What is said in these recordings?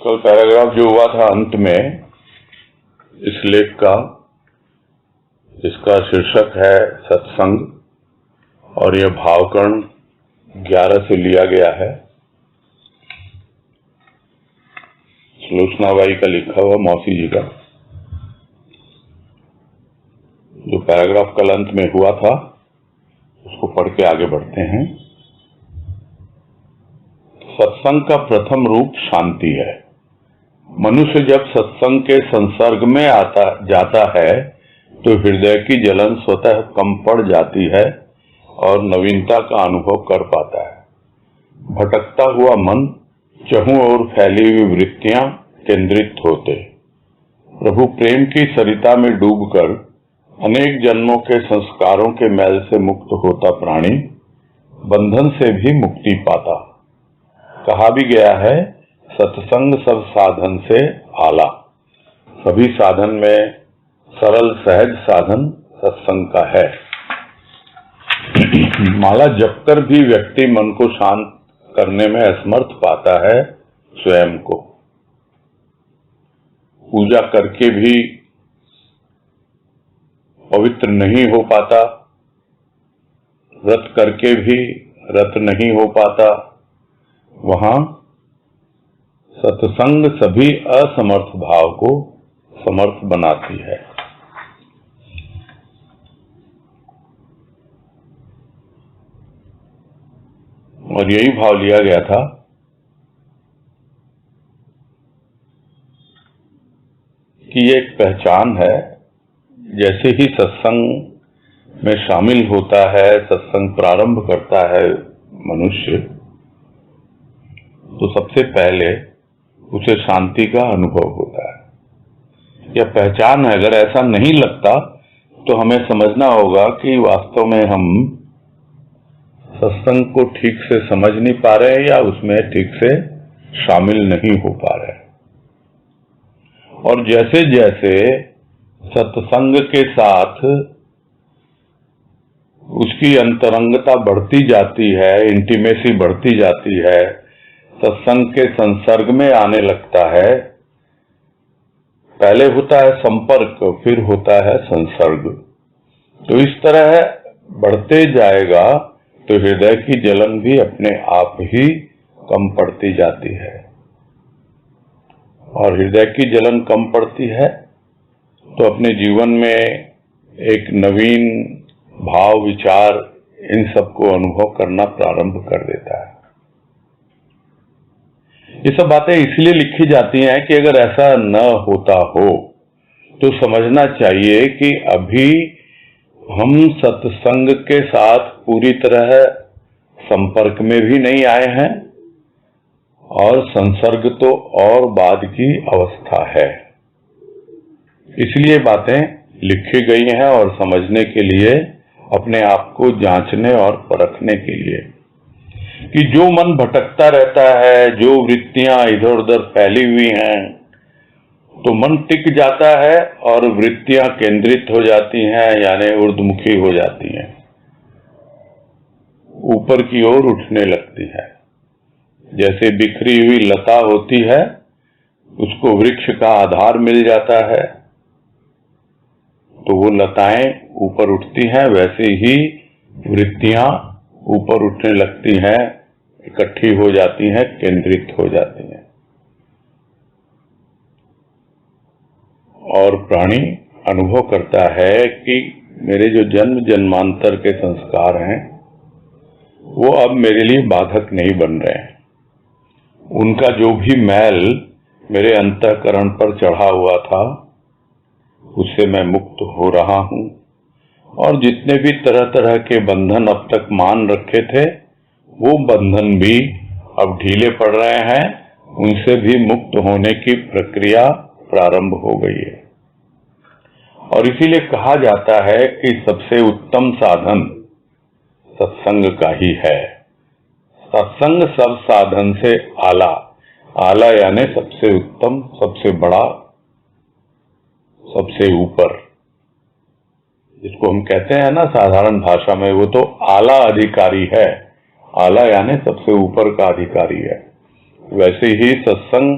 कल पैराग्राफ जो हुआ था अंत में इस लेख का, इसका शीर्षक है सत्संग, और यह भावकर्ण 11 से लिया गया है। सुलोचनाबाई का लिखा हुआ, मौसी जी का। जो पैराग्राफ कल अंत में हुआ था उसको पढ़ के आगे बढ़ते हैं। सत्संग का प्रथम रूप शांति है। मनुष्य जब सत्संग के संसर्ग में जाता है तो हृदय की जलन स्वतः कम पड़ जाती है और नवीनता का अनुभव कर पाता है। भटकता हुआ मन, चहुं ओर फैली हुई वृत्तियां केंद्रित होते। प्रभु प्रेम की सरिता में डूबकर अनेक जन्मों के संस्कारों के मैल से मुक्त होता प्राणी बंधन से भी मुक्ति पाता। कहा भी गया है, सत्संग सब साधन से आला। सभी साधन में सरल सहज साधन सत्संग का है। माला जपकर भी व्यक्ति मन को शांत करने में असमर्थ पाता है स्वयं को। पूजा करके भी पवित्र नहीं हो पाता, व्रत करके भी रत नहीं हो पाता। वहां सत्संग सभी असमर्थ भाव को समर्थ बनाती है। और यही भाव लिया गया था कि ये एक पहचान है। जैसे ही सत्संग में शामिल होता है, सत्संग प्रारंभ करता है मनुष्य, तो सबसे पहले उसे शांति का अनुभव होता है। यह पहचान है। अगर ऐसा नहीं लगता तो हमें समझना होगा कि वास्तव में हम सत्संग को ठीक से समझ नहीं पा रहे या उसमें ठीक से शामिल नहीं हो पा रहे। और जैसे जैसे सत्संग के साथ उसकी अंतरंगता बढ़ती जाती है, इंटीमेसी बढ़ती जाती है, सत्संग के संसर्ग में आने लगता है। पहले होता है संपर्क, फिर होता है संसर्ग। तो इस तरह बढ़ते जाएगा तो हृदय की जलन भी अपने आप ही कम पड़ती जाती है। और हृदय की जलन कम पड़ती है तो अपने जीवन में एक नवीन भाव, विचार, इन सबको अनुभव करना प्रारंभ कर देता है। ये सब बातें इसलिए लिखी जाती हैं कि अगर ऐसा न होता हो तो समझना चाहिए कि अभी हम सत्संग के साथ पूरी तरह संपर्क में भी नहीं आए हैं, और संसर्ग तो और बाद की अवस्था है। इसलिए बातें लिखी गई हैं और समझने के लिए, अपने आप को जांचने और परखने के लिए कि जो मन भटकता रहता है, जो वृत्तियां इधर उधर फैली हुई हैं, तो मन टिक जाता है और वृत्तियां केंद्रित हो जाती हैं, यानी ऊर्ध्वमुखी हो जाती हैं, ऊपर की ओर उठने लगती है। जैसे बिखरी हुई लता होती है, उसको वृक्ष का आधार मिल जाता है तो वो लताएं ऊपर उठती हैं, वैसे ही वृत्तियां ऊपर उठने लगती हैं, इकट्ठी हो जाती हैं, केंद्रित हो जाती हैं। और प्राणी अनुभव करता है कि मेरे जो जन्म जन्मांतर के संस्कार हैं वो अब मेरे लिए बाधक नहीं बन रहे हैं। उनका जो भी मैल मेरे अंतःकरण पर चढ़ा हुआ था उससे मैं मुक्त हो रहा हूं, और जितने भी तरह तरह के बंधन अब तक मान रखे थे वो बंधन भी अब ढीले पड़ रहे हैं, उनसे भी मुक्त होने की प्रक्रिया प्रारंभ हो गई है। और इसीलिए कहा जाता है कि सबसे उत्तम साधन सत्संग का ही है। सत्संग सब साधन से आला। आला यानी सबसे उत्तम, सबसे बड़ा, सबसे ऊपर। जिसको हम कहते हैं ना साधारण भाषा में, वो तो आला अधिकारी है। आला यानी सबसे ऊपर का अधिकारी है। वैसे ही सत्संग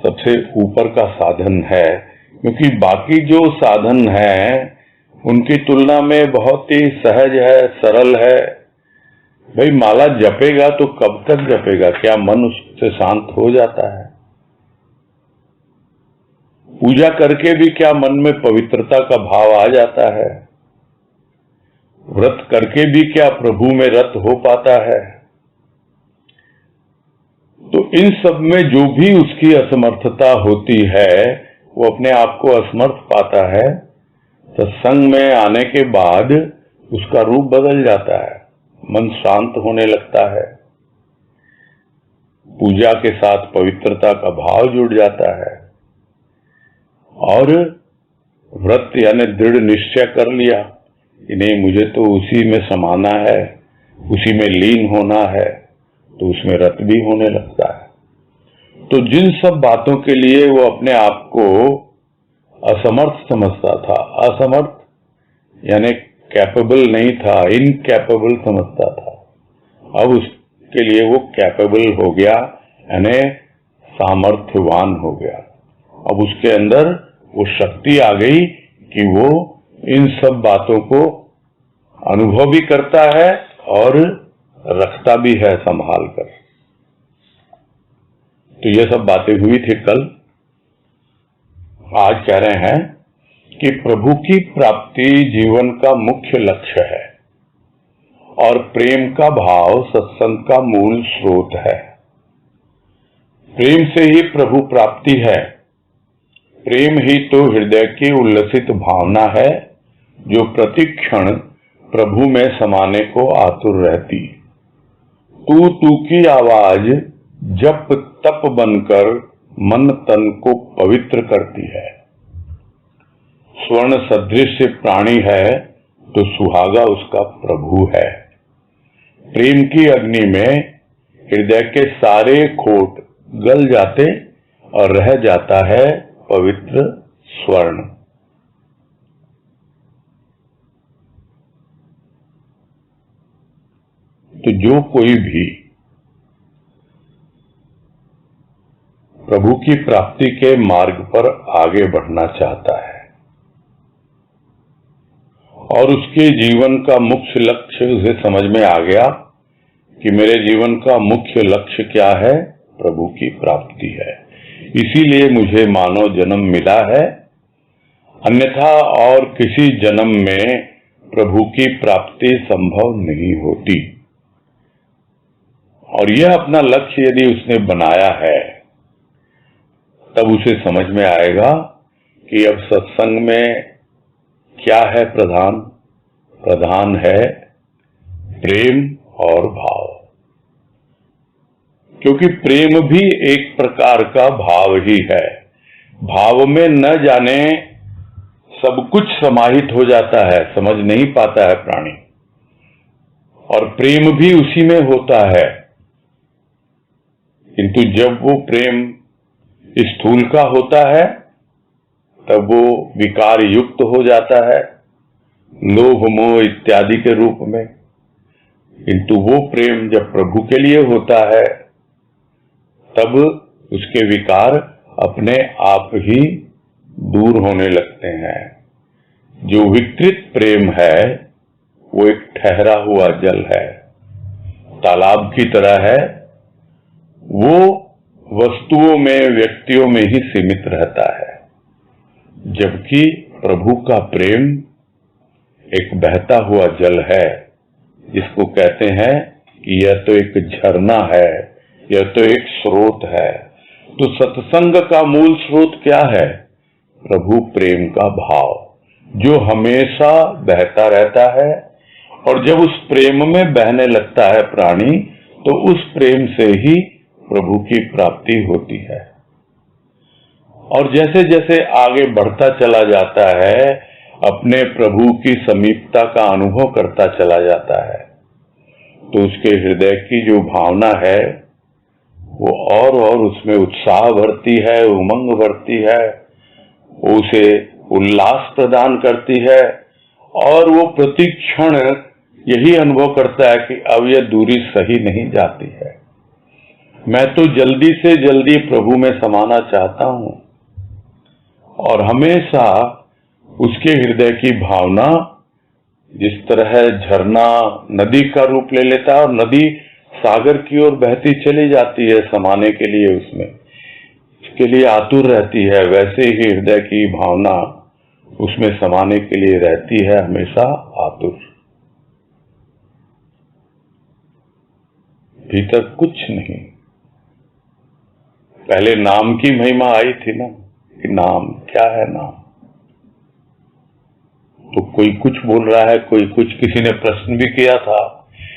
सबसे ऊपर का साधन है, क्योंकि बाकी जो साधन हैं उनकी तुलना में बहुत ही सहज है, सरल है। भाई माला जपेगा तो कब तक जपेगा? क्या मन उससे शांत हो जाता है? पूजा करके भी क्या मन में पवित्रता का भाव आ जाता है? व्रत करके भी क्या प्रभु में रत हो पाता है? तो इन सब में जो भी उसकी असमर्थता होती है वो अपने आप को असमर्थ पाता है। सत्संग में आने के बाद उसका रूप बदल जाता है, मन शांत होने लगता है, पूजा के साथ पवित्रता का भाव जुड़ जाता है और व्रत यानी दृढ़ निश्चय कर लिया कि नहीं, मुझे तो उसी में समाना है, उसी में लीन होना है, तो उसमें रत भी होने लगता है। तो जिन सब बातों के लिए वो अपने आप को असमर्थ समझता था, असमर्थ यानी कैपेबल नहीं था, इनकैपेबल समझता था, अब उसके लिए वो कैपेबल हो गया, यानी सामर्थ्यवान हो गया। अब उसके अंदर वो शक्ति आ गई कि वो इन सब बातों को अनुभव भी करता है और रखता भी है संभाल कर। तो ये सब बातें हुई थी कल। आज कह रहे हैं कि प्रभु की प्राप्ति जीवन का मुख्य लक्ष्य है और प्रेम का भाव सत्संग का मूल स्रोत है। प्रेम से ही प्रभु प्राप्ति है। प्रेम ही तो हृदय की उल्लसित भावना है जो प्रतिक्षण प्रभु में समाने को आतुर रहती। तू तू की आवाज जप तप बनकर मन तन को पवित्र करती है। स्वर्ण सदृश प्राणी है तो सुहागा उसका प्रभु है। प्रेम की अग्नि में हृदय के सारे खोट गल जाते और रह जाता है पवित्र स्वर्ण। तो जो कोई भी प्रभु की प्राप्ति के मार्ग पर आगे बढ़ना चाहता है और उसके जीवन का मुख्य लक्ष्य उसे समझ में आ गया कि मेरे जीवन का मुख्य लक्ष्य क्या है, प्रभु की प्राप्ति है, इसीलिए मुझे मानव जन्म मिला है, अन्यथा और किसी जन्म में प्रभु की प्राप्ति संभव नहीं होती। और यह अपना लक्ष्य यदि उसने बनाया है तब उसे समझ में आएगा कि अब सत्संग में क्या है प्रधान? प्रधान है प्रेम और भाव, क्योंकि प्रेम भी एक प्रकार का भाव ही है। भाव में न जाने सब कुछ समाहित हो जाता है, समझ नहीं पाता है प्राणी, और प्रेम भी उसी में होता है। किंतु जब वो प्रेम स्थूल का होता है तब वो विकार युक्त हो जाता है, लोभ मोह इत्यादि के रूप में। किंतु वो प्रेम जब प्रभु के लिए होता है तब उसके विकार अपने आप ही दूर होने लगते हैं। जो विकृत प्रेम है वो एक ठहरा हुआ जल है, तालाब की तरह है, वो वस्तुओं में व्यक्तियों में ही सीमित रहता है। जबकि प्रभु का प्रेम एक बहता हुआ जल है, जिसको कहते हैं कि यह तो एक झरना है, यह तो एक स्रोत है। तो सत्संग का मूल स्रोत क्या है? प्रभु प्रेम का भाव, जो हमेशा बहता रहता है, और जब उस प्रेम में बहने लगता है प्राणी तो उस प्रेम से ही प्रभु की प्राप्ति होती है। और जैसे जैसे आगे बढ़ता चला जाता है, अपने प्रभु की समीपता का अनुभव करता चला जाता है, तो उसके हृदय की जो भावना है वो और उसमें उत्साह भरती है, उमंग भरती है, उसे उल्लास प्रदान करती है, और वो प्रतिक्षण यही अनुभव करता है कि अब यह दूरी सही नहीं जाती है, मैं तो जल्दी से जल्दी प्रभु में समाना चाहता हूं, और हमेशा उसके हृदय की भावना जिस तरह झरना नदी का रूप ले लेता है और नदी सागर की ओर बहती चली जाती है समाने के लिए, उसमें इसके लिए आतुर रहती है, वैसे ही हृदय की भावना उसमें समाने के लिए रहती है हमेशा आतुर। भीतर कुछ नहीं। पहले नाम की महिमा आई थी ना, कि नाम क्या है नाम। तो कोई कुछ बोल रहा है, कोई कुछ। किसी ने प्रश्न भी किया था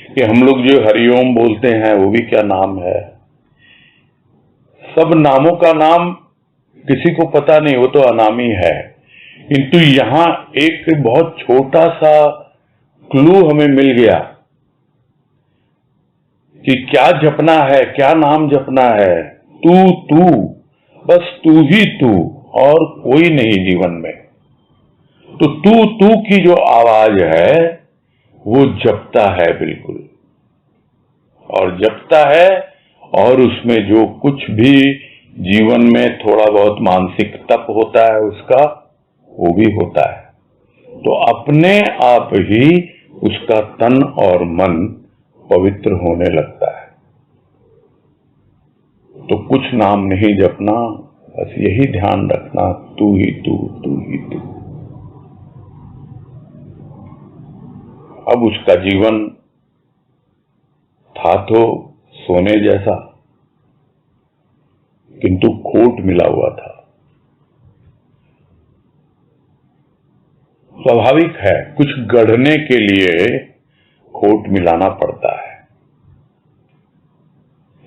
कि हम लोग जो हरिओम बोलते हैं वो भी क्या नाम है। सब नामों का नाम किसी को पता नहीं, वो तो अनामी है। किंतु यहां एक बहुत छोटा सा क्लू हमें मिल गया कि क्या जपना है, क्या नाम जपना है। तू तू, बस तू ही तू और कोई नहीं जीवन में। तो तू की जो आवाज है वो जपता है बिल्कुल, और जपता है, और उसमें जो कुछ भी जीवन में थोड़ा बहुत मानसिक तप होता है उसका, वो भी होता है। तो अपने आप ही उसका तन और मन पवित्र होने लगता है। तो कुछ नाम नहीं जपना, बस यही ध्यान रखना, तू ही तू, तू ही तू। अब उसका जीवन था तो सोने जैसा, किंतु खोट मिला हुआ था। स्वाभाविक है, कुछ गढ़ने के लिए खोट मिलाना पड़ता है।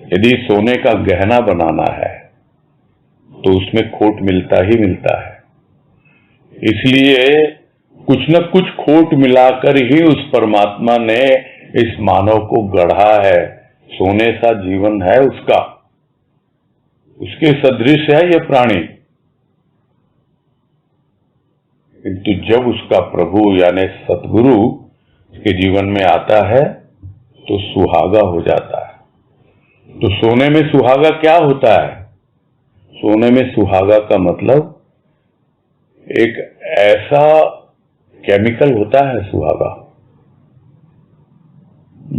यदि सोने का गहना बनाना है तो उसमें खोट मिलता ही मिलता है। इसलिए कुछ न कुछ खोट मिलाकर ही उस परमात्मा ने इस मानव को गढ़ा है। सोने सा जीवन है उसका, उसके सदृश है यह प्राणी। किंतु जब उसका प्रभु यानी सतगुरु उसके जीवन में आता है तो सुहागा हो जाता है। तो सोने में सुहागा क्या होता है? सोने में सुहागा का मतलब एक ऐसा केमिकल होता है सुहागा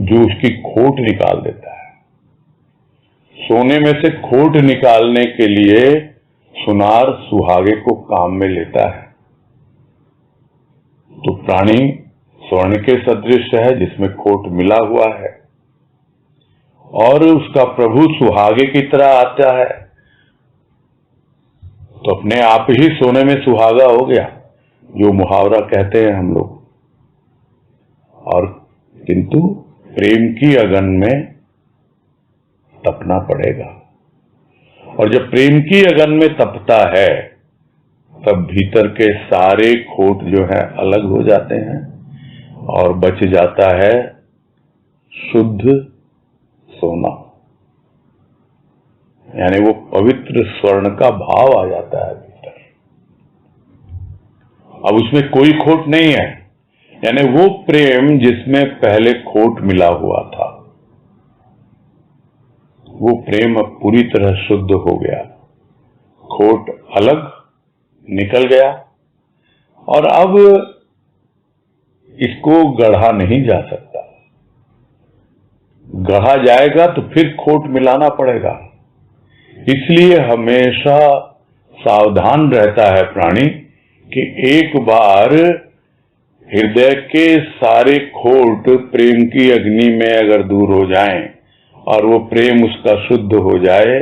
जो उसकी खोट निकाल देता है। सोने में से खोट निकालने के लिए सुनार सुहागे को काम में लेता है। तो प्राणी स्वर्ण के सदृश है जिसमें खोट मिला हुआ है, और उसका प्रभु सुहागे की तरह आता है तो अपने आप ही सोने में सुहागा हो गया, जो मुहावरा कहते हैं हम लोग। और किंतु प्रेम की अगन में तपना पड़ेगा, और जब प्रेम की अगन में तपता है तब भीतर के सारे खोट जो है अलग हो जाते हैं और बच जाता है शुद्ध सोना, यानी वो पवित्र स्वर्ण का भाव आ जाता है भीतर। अब उसमें कोई खोट नहीं है, यानी वो प्रेम जिसमें पहले खोट मिला हुआ था वो प्रेम अब पूरी तरह शुद्ध हो गया, खोट अलग निकल गया, और अब इसको गढ़ा नहीं जा सकता। गढ़ा जाएगा तो फिर खोट मिलाना पड़ेगा। इसलिए हमेशा सावधान रहता है प्राणी कि एक बार हृदय के सारे खोट प्रेम की अग्नि में अगर दूर हो जाएं और वो प्रेम उसका शुद्ध हो जाए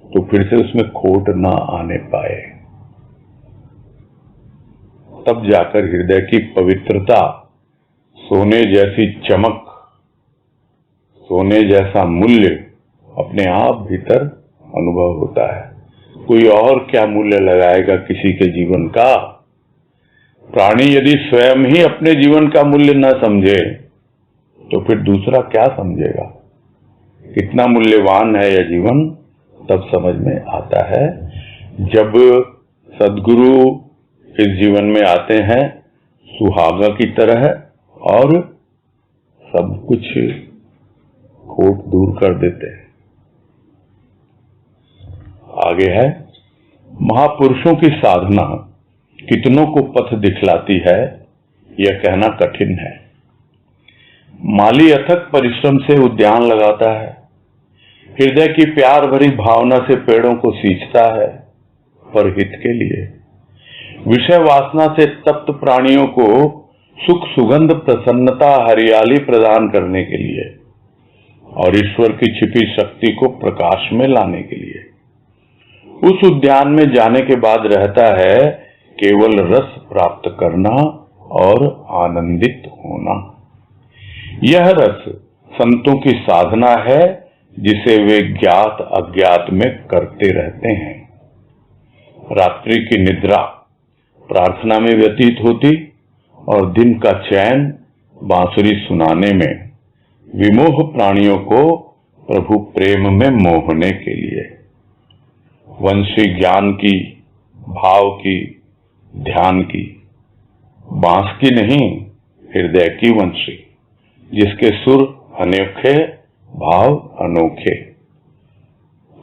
तो फिर से उसमें खोट ना आने पाए। तब जाकर हृदय की पवित्रता, सोने जैसी चमक, सोने जैसा मूल्य अपने आप भीतर अनुभव होता है। कोई और क्या मूल्य लगाएगा किसी के जीवन का? प्राणी यदि स्वयं ही अपने जीवन का मूल्य न समझे तो फिर दूसरा क्या समझेगा? कितना मूल्यवान है यह जीवन तब समझ में आता है जब सद्गुरु इस जीवन में आते हैं सुहागा की तरह और सब कुछ खोट दूर कर देते हैं। आगे है, महापुरुषों की साधना कितनों को पथ दिखलाती है, यह कहना कठिन है। माली अथक परिश्रम से उद्यान लगाता है, हृदय की प्यार भरी भावना से पेड़ों को सींचता है, पर हित के लिए। विषय वासना से तप्त प्राणियों को सुख सुगंध प्रसन्नता हरियाली प्रदान करने के लिए और ईश्वर की छिपी शक्ति को प्रकाश में लाने के लिए। उस उद्यान में जाने के बाद रहता है केवल रस प्राप्त करना और आनंदित होना। यह रस संतों की साधना है, जिसे वे ज्ञात अज्ञात में करते रहते हैं। रात्रि की निद्रा प्रार्थना में व्यतीत होती और दिन का चैन बांसुरी सुनाने में, विमोह प्राणियों को प्रभु प्रेम में मोहने के लिए। वंशी ज्ञान की, भाव की, ध्यान की, बांस की नहीं, हृदय की वंशी, जिसके सुर अनोखे भाव अनोखे।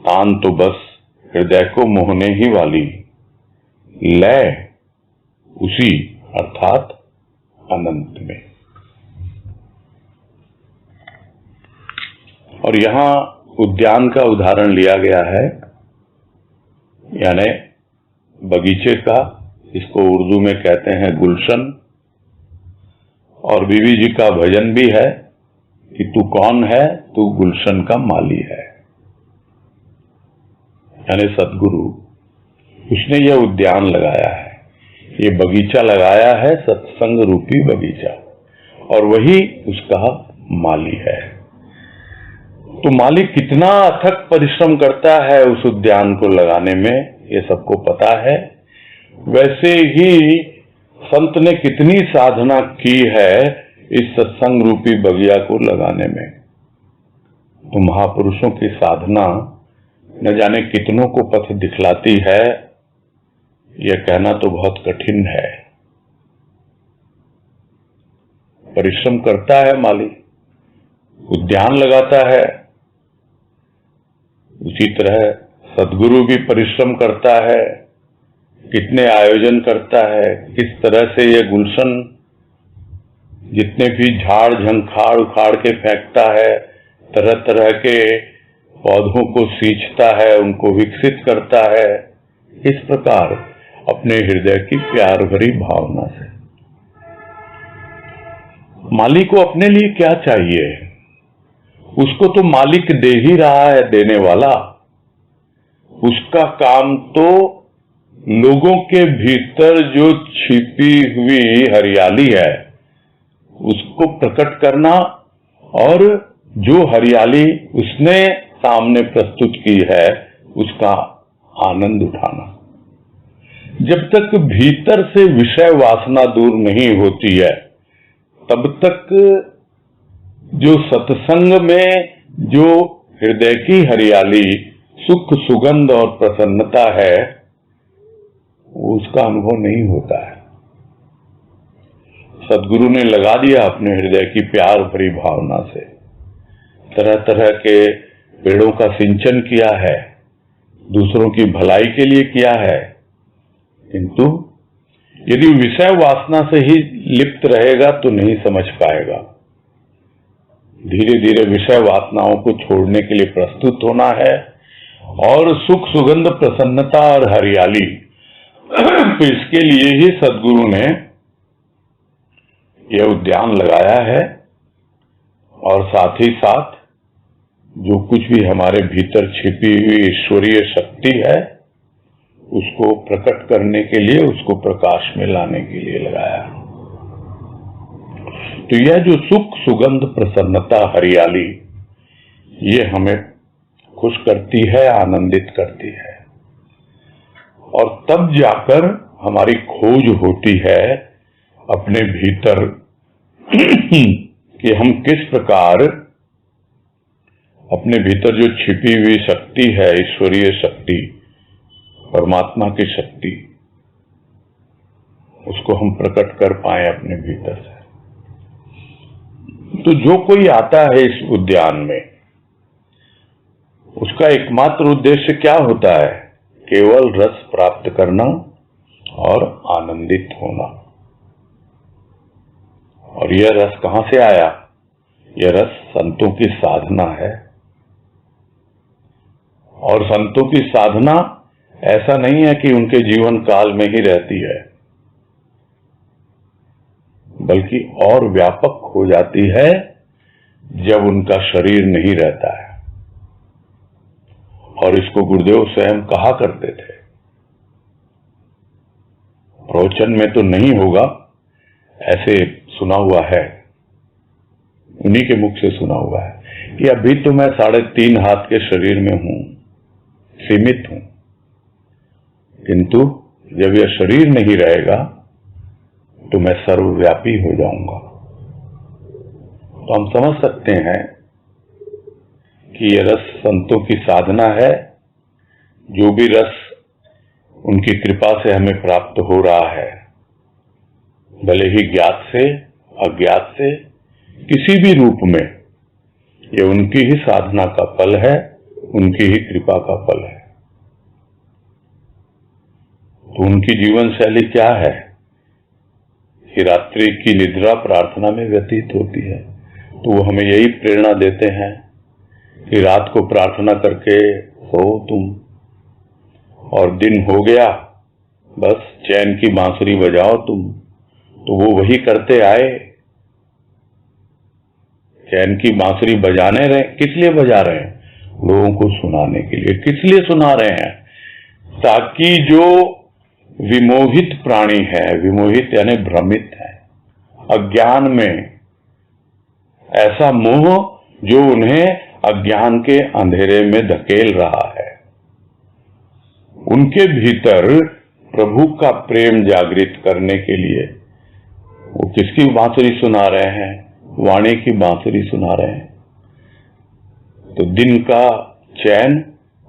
तान तो बस हृदय को मोहने ही वाली, लय उसी अर्थात अनंत में। और यहां उद्यान का उदाहरण लिया गया है, यानी बगीचे का, इसको उर्दू में कहते हैं गुलशन। और बीवी जी का भजन भी है कि तू कौन है, तू गुलशन का माली है, यानी सतगुरु। उसने यह उद्यान लगाया है, ये बगीचा लगाया है, सत्संग रूपी बगीचा, और वही उसका माली है। तो माली कितना अथक परिश्रम करता है उस उद्यान को लगाने में, ये सबको पता है। वैसे ही संत ने कितनी साधना की है इस सत्संग रूपी बगिया को लगाने में। तो महापुरुषों की साधना न जाने कितनों को पथ दिखलाती है, यह कहना तो बहुत कठिन है। परिश्रम करता है माली, उद्यान लगाता है, उसी तरह सद्गुरु भी परिश्रम करता है, कितने आयोजन करता है, किस तरह से ये गुलशन जितने भी झाड़ झंखाड़ उखाड़ के फेंकता है, तरह तरह के पौधों को सींचता है, उनको विकसित करता है, इस प्रकार अपने हृदय की प्यार भरी भावना से। मालिक को अपने लिए क्या चाहिए, उसको तो मालिक दे ही रहा है, देने वाला। उसका काम तो लोगों के भीतर जो छिपी हुई हरियाली है उसको प्रकट करना, और जो हरियाली उसने सामने प्रस्तुत की है उसका आनंद उठाना। जब तक भीतर से विषय वासना दूर नहीं होती है, तब तक जो सत्संग में जो हृदय की हरियाली, सुख सुगंध और प्रसन्नता है, उसका अनुभव नहीं होता है। सदगुरु ने लगा दिया अपने हृदय की प्यार भरी भावना से, तरह तरह के पेड़ों का सिंचन किया है, दूसरों की भलाई के लिए किया है, किंतु यदि विषय वासना से ही लिप्त रहेगा तो नहीं समझ पाएगा। धीरे धीरे विषय वासनाओं को छोड़ने के लिए प्रस्तुत होना है, और सुख सुगंध प्रसन्नता और हरियाली, तो इसके लिए ही सदगुरु ने यह उद्यान लगाया है। और साथ ही साथ जो कुछ भी हमारे भीतर छिपी हुई ईश्वरीय शक्ति है उसको प्रकट करने के लिए, उसको प्रकाश में लाने के लिए लगाया। तो यह जो सुख सुगंध प्रसन्नता हरियाली, ये हमें खुश करती है, आनंदित करती है, और तब जाकर हमारी खोज होती है अपने भीतर कि हम किस प्रकार अपने भीतर जो छिपी हुई शक्ति है, ईश्वरीय शक्ति, परमात्मा की शक्ति, उसको हम प्रकट कर पाए अपने भीतर से। तो जो कोई आता है इस उद्यान में, उसका एकमात्र उद्देश्य क्या होता है? केवल रस प्राप्त करना और आनंदित होना। और यह रस कहां से आया? यह रस संतों की साधना है। और संतों की साधना ऐसा नहीं है कि उनके जीवन काल में ही रहती है, बल्कि और व्यापक हो जाती है जब उनका शरीर नहीं रहता है। और इसको गुरुदेव स्वयं कहा करते थे, प्रवचन में तो नहीं होगा, ऐसे सुना हुआ है, उन्हीं के मुख से सुना हुआ है कि अभी तो मैं 3.5 हाथ के शरीर में हूं, सीमित हूं, किंतु जब यह शरीर नहीं रहेगा तो मैं सर्वव्यापी हो जाऊंगा। तो हम समझ सकते हैं कि यह रस संतों की साधना है। जो भी रस उनकी कृपा से हमें प्राप्त हो रहा है, भले ही ज्ञात से अज्ञात से, किसी भी रूप में, यह उनकी ही साधना का फल है, उनकी ही कृपा का फल है। तो उनकी जीवन शैली क्या है कि रात्रि की निद्रा प्रार्थना में व्यतीत होती है। तो वो हमें यही प्रेरणा देते हैं कि रात को प्रार्थना करके सो तुम, और दिन हो गया बस चैन की बांसुरी बजाओ तुम। तो वो वही करते आए, चैन की बांसुरी बजाने रहे। किस लिए बजा रहे हैं? लोगों को सुनाने के लिए। किस लिए सुना रहे हैं? ताकि जो विमोहित प्राणी है, विमोहित यानी भ्रमित है, अज्ञान में, ऐसा मोह जो उन्हें अज्ञान के अंधेरे में धकेल रहा है, उनके भीतर प्रभु का प्रेम जागृत करने के लिए वो किसकी बांसुरी सुना रहे हैं? वाणी की बांसुरी सुना रहे हैं। तो दिन का चैन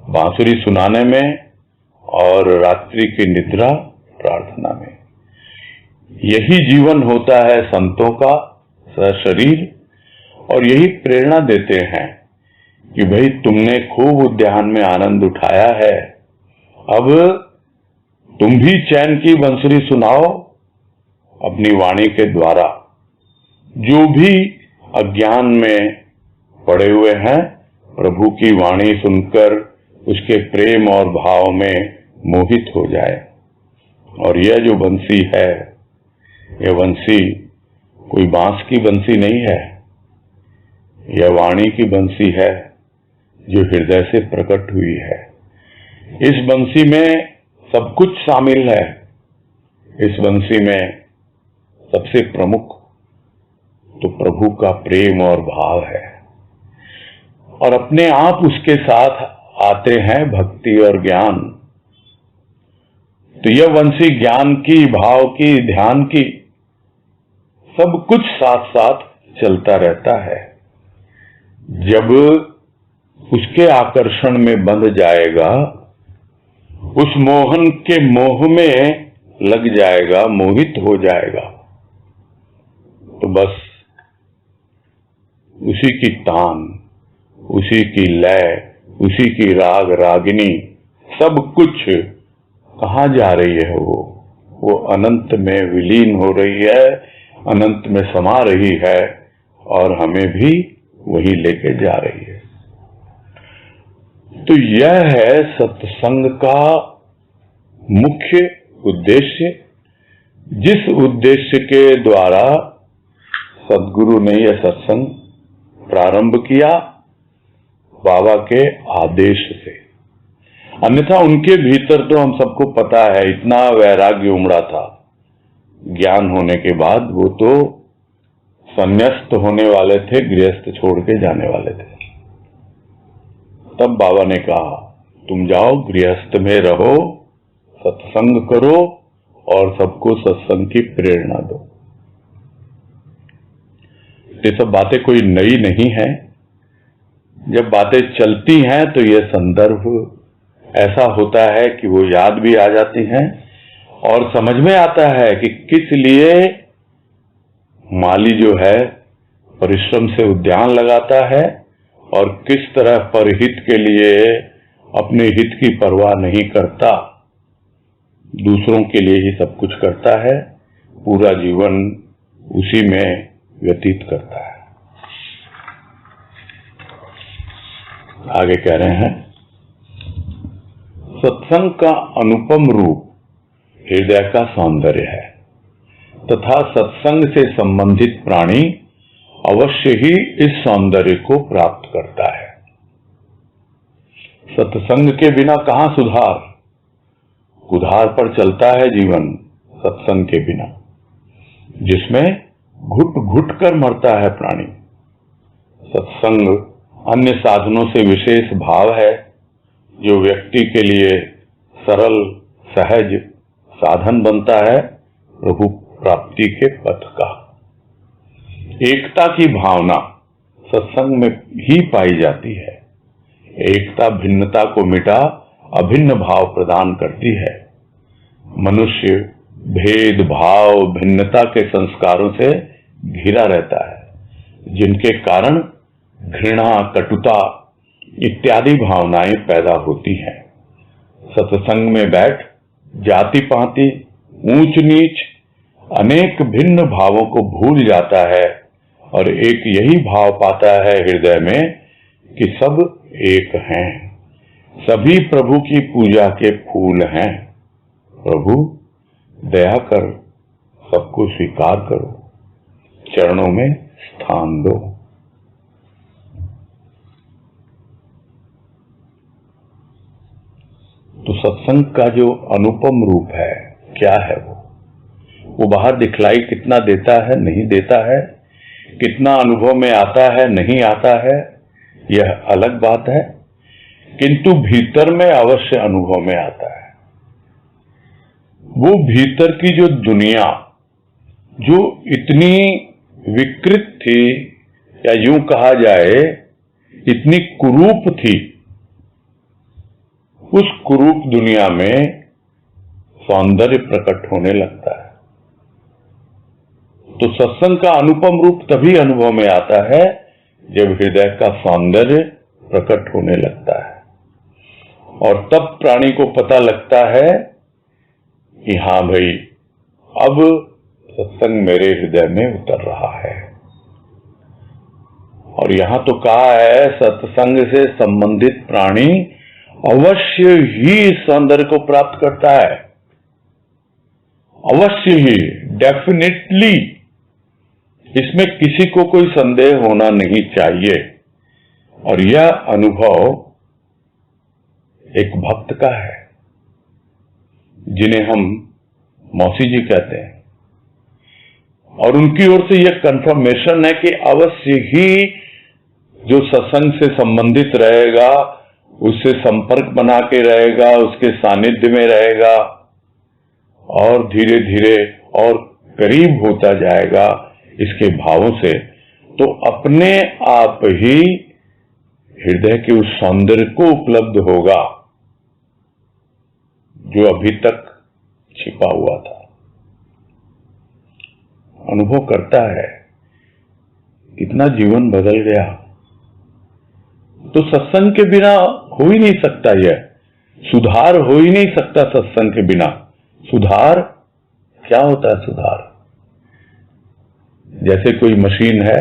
बांसुरी सुनाने में और रात्रि की निद्रा प्रार्थना में। यही जीवन होता है संतों का सशरीर। और यही प्रेरणा देते हैं कि भाई तुमने खूब उद्यान में आनंद उठाया है, अब तुम भी चैन की बंसुरी सुनाओ अपनी वाणी के द्वारा। जो भी अज्ञान में पड़े हुए हैं, प्रभु की वाणी सुनकर उसके प्रेम और भाव में मोहित हो जाए। और यह जो बंसी है, यह बंसी कोई बांस की बंसी नहीं है, यह वाणी की बंसी है जो हृदय से प्रकट हुई है। इस बंसी में सब कुछ शामिल है। इस बंसी में सबसे प्रमुख तो प्रभु का प्रेम और भाव है, और अपने आप उसके साथ आते हैं भक्ति और ज्ञान। तो यह बंसी ज्ञान की, भाव की, ध्यान की, सब कुछ साथ साथ चलता रहता है। जब उसके आकर्षण में बंध जाएगा, उस मोहन के मोह में लग जाएगा, मोहित हो जाएगा, तो बस उसी की तान, उसी की लय, उसी की राग रागिनी, सब कुछ कहां जा रही है? वो अनंत में विलीन हो रही है, अनंत में समा रही है, और हमें भी वही लेके जा रही है। तो यह है सत्संग का मुख्य उद्देश्य, जिस उद्देश्य के द्वारा सद्गुरु ने यह सत्संग प्रारंभ किया, बाबा के आदेश से। अन्यथा उनके भीतर तो हम सबको पता है इतना वैराग्य उमड़ा था। ज्ञान होने के बाद वो तो संन्यास्त होने वाले थे, गृहस्थ छोड़ के जाने वाले थे। तब बाबा ने कहा तुम जाओ गृहस्थ में रहो, सत्संग करो और सबको सत्संग की प्रेरणा दो। ये सब बातें कोई नई नहीं है। जब बातें चलती हैं तो ये संदर्भ ऐसा होता है कि वो याद भी आ जाती हैं, और समझ में आता है कि किस लिए माली जो है परिश्रम से उद्यान लगाता है, और किस तरह परहित के लिए अपने हित की परवाह नहीं करता, दूसरों के लिए ही सब कुछ करता है, पूरा जीवन उसी में व्यतीत करता है। आगे कह रहे हैं, सत्संग का अनुपम रूप हृदय का सौंदर्य है तथा सत्संग से संबंधित प्राणी अवश्य ही इस सौंदर्य को प्राप्त करता है। सत्संग के बिना कहां सुधार, कुधार पर चलता है जीवन सत्संग के बिना, जिसमें घुट घुट कर मरता है प्राणी। सत्संग अन्य साधनों से विशेष भाव है जो व्यक्ति के लिए सरल सहज साधन बनता है प्रभु प्राप्ति के पथ का। एकता की भावना सत्संग में ही पाई जाती है। एकता भिन्नता को मिटा अभिन्न भाव प्रदान करती है। मनुष्य भेद भाव भिन्नता के संस्कारों से घिरा रहता है, जिनके कारण घृणा कटुता इत्यादि भावनाएं पैदा होती हैं। सत्संग में बैठ जाति पाति ऊंच नीच अनेक भिन्न भावों को भूल जाता है और एक यही भाव पाता है हृदय में कि सब एक हैं, सभी प्रभु की पूजा के फूल हैं। प्रभु दया कर सबको स्वीकार करो, चरणों में स्थान दो। तो सत्संग का जो अनुपम रूप है क्या है वो बाहर दिखलाई कितना देता है नहीं देता है, कितना अनुभव में आता है नहीं आता है, यह अलग बात है, किंतु भीतर में अवश्य अनुभव में आता है। वो भीतर की जो दुनिया जो इतनी विकृत थी या यूं कहा जाए इतनी कुरूप थी, उस कुरूप दुनिया में सौंदर्य प्रकट होने लगता है। तो सत्संग का अनुपम रूप तभी अनुभव में आता है जब हृदय का सौंदर्य प्रकट होने लगता है, और तब प्राणी को पता लगता है कि हाँ भाई अब सत्संग मेरे हृदय में उतर रहा है। और यहां तो कहा है सत्संग से संबंधित प्राणी अवश्य ही इस सौंदर्य को प्राप्त करता है, अवश्य ही, डेफिनेटली। इसमें किसी को कोई संदेह होना नहीं चाहिए। और यह अनुभव एक भक्त का है, जिन्हें हम मौसी जी कहते हैं, और उनकी ओर से यह कंफर्मेशन है कि अवश्य ही जो सत्संग से संबंधित रहेगा, उससे संपर्क बना के रहेगा, उसके सानिध्य में रहेगा और धीरे धीरे और करीब होता जाएगा इसके भावों से, तो अपने आप ही हृदय के उस सौंदर्य को उपलब्ध होगा जो अभी तक छिपा हुआ था। अनुभव करता है कितना जीवन बदल गया। तो सत्संग के बिना हो ही नहीं सकता, यह सुधार हो ही नहीं सकता सत्संग के बिना। सुधार क्या होता है? सुधार जैसे कोई मशीन है,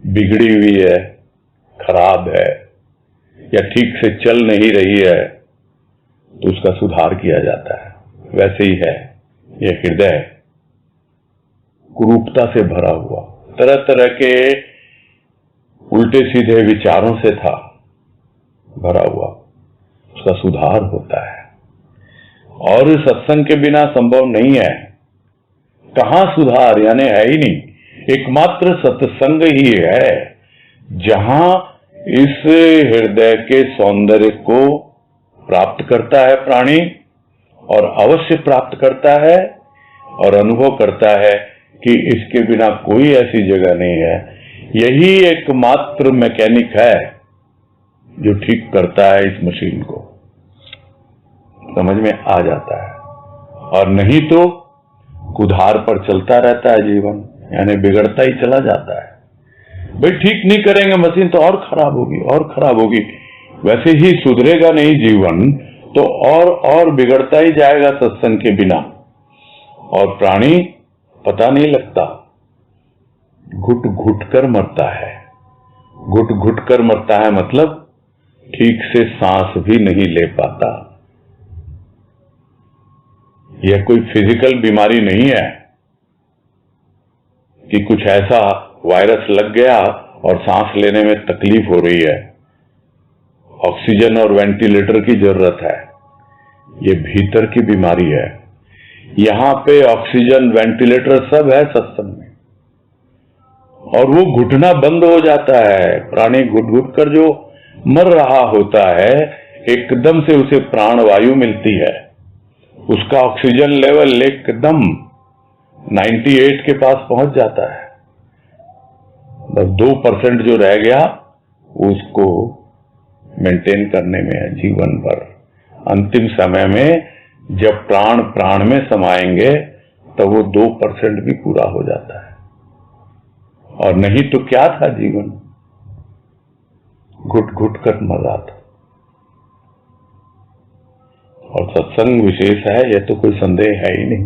बिगड़ी हुई है, खराब है या ठीक से चल नहीं रही है, तो उसका सुधार किया जाता है। वैसे ही है यह हृदय, कुरूपता से भरा हुआ, तरह तरह के उल्टे सीधे विचारों से था भरा हुआ, उसका सुधार होता है। और सत्संग के बिना संभव नहीं है। कहां सुधार, यानी है ही नहीं। एकमात्र सत्संग ही है जहां इस हृदय के सौंदर्य को प्राप्त करता है प्राणी, और अवश्य प्राप्त करता है और अनुभव करता है कि इसके बिना कोई ऐसी जगह नहीं है। यही एकमात्र मैकेनिक है जो ठीक करता है इस मशीन को, समझ में आ जाता है। और नहीं तो कुधार पर चलता रहता है जीवन, यानी बिगड़ता ही चला जाता है। भाई ठीक नहीं करेंगे मशीन तो और खराब होगी और खराब होगी। वैसे ही सुधरेगा नहीं जीवन तो और बिगड़ता ही जाएगा सत्संग के बिना। और प्राणी पता नहीं लगता, घुट घुट कर मरता है। घुट घुट कर मरता है मतलब ठीक से सांस भी नहीं ले पाता। यह कोई फिजिकल बीमारी नहीं है कि कुछ ऐसा वायरस लग गया और सांस लेने में तकलीफ हो रही है, ऑक्सीजन और वेंटिलेटर की जरूरत है। ये भीतर की बीमारी है। यहां पे ऑक्सीजन वेंटिलेटर सब है सत्संग में, और वो घुटना बंद हो जाता है। प्राणी घुट घुट कर जो मर रहा होता है, एकदम से उसे प्राण वायु मिलती है, उसका ऑक्सीजन लेवल एकदम 98 के पास पहुंच जाता है। बस 2% जो रह गया उसको मेंटेन करने में है जीवन भर। अंतिम समय में जब प्राण प्राण में समाएंगे तो वो 2% भी पूरा हो जाता है। और नहीं तो क्या था जीवन, घुट घुट कर मरा था। और सत्संग विशेष है, यह तो कोई संदेह है ही नहीं।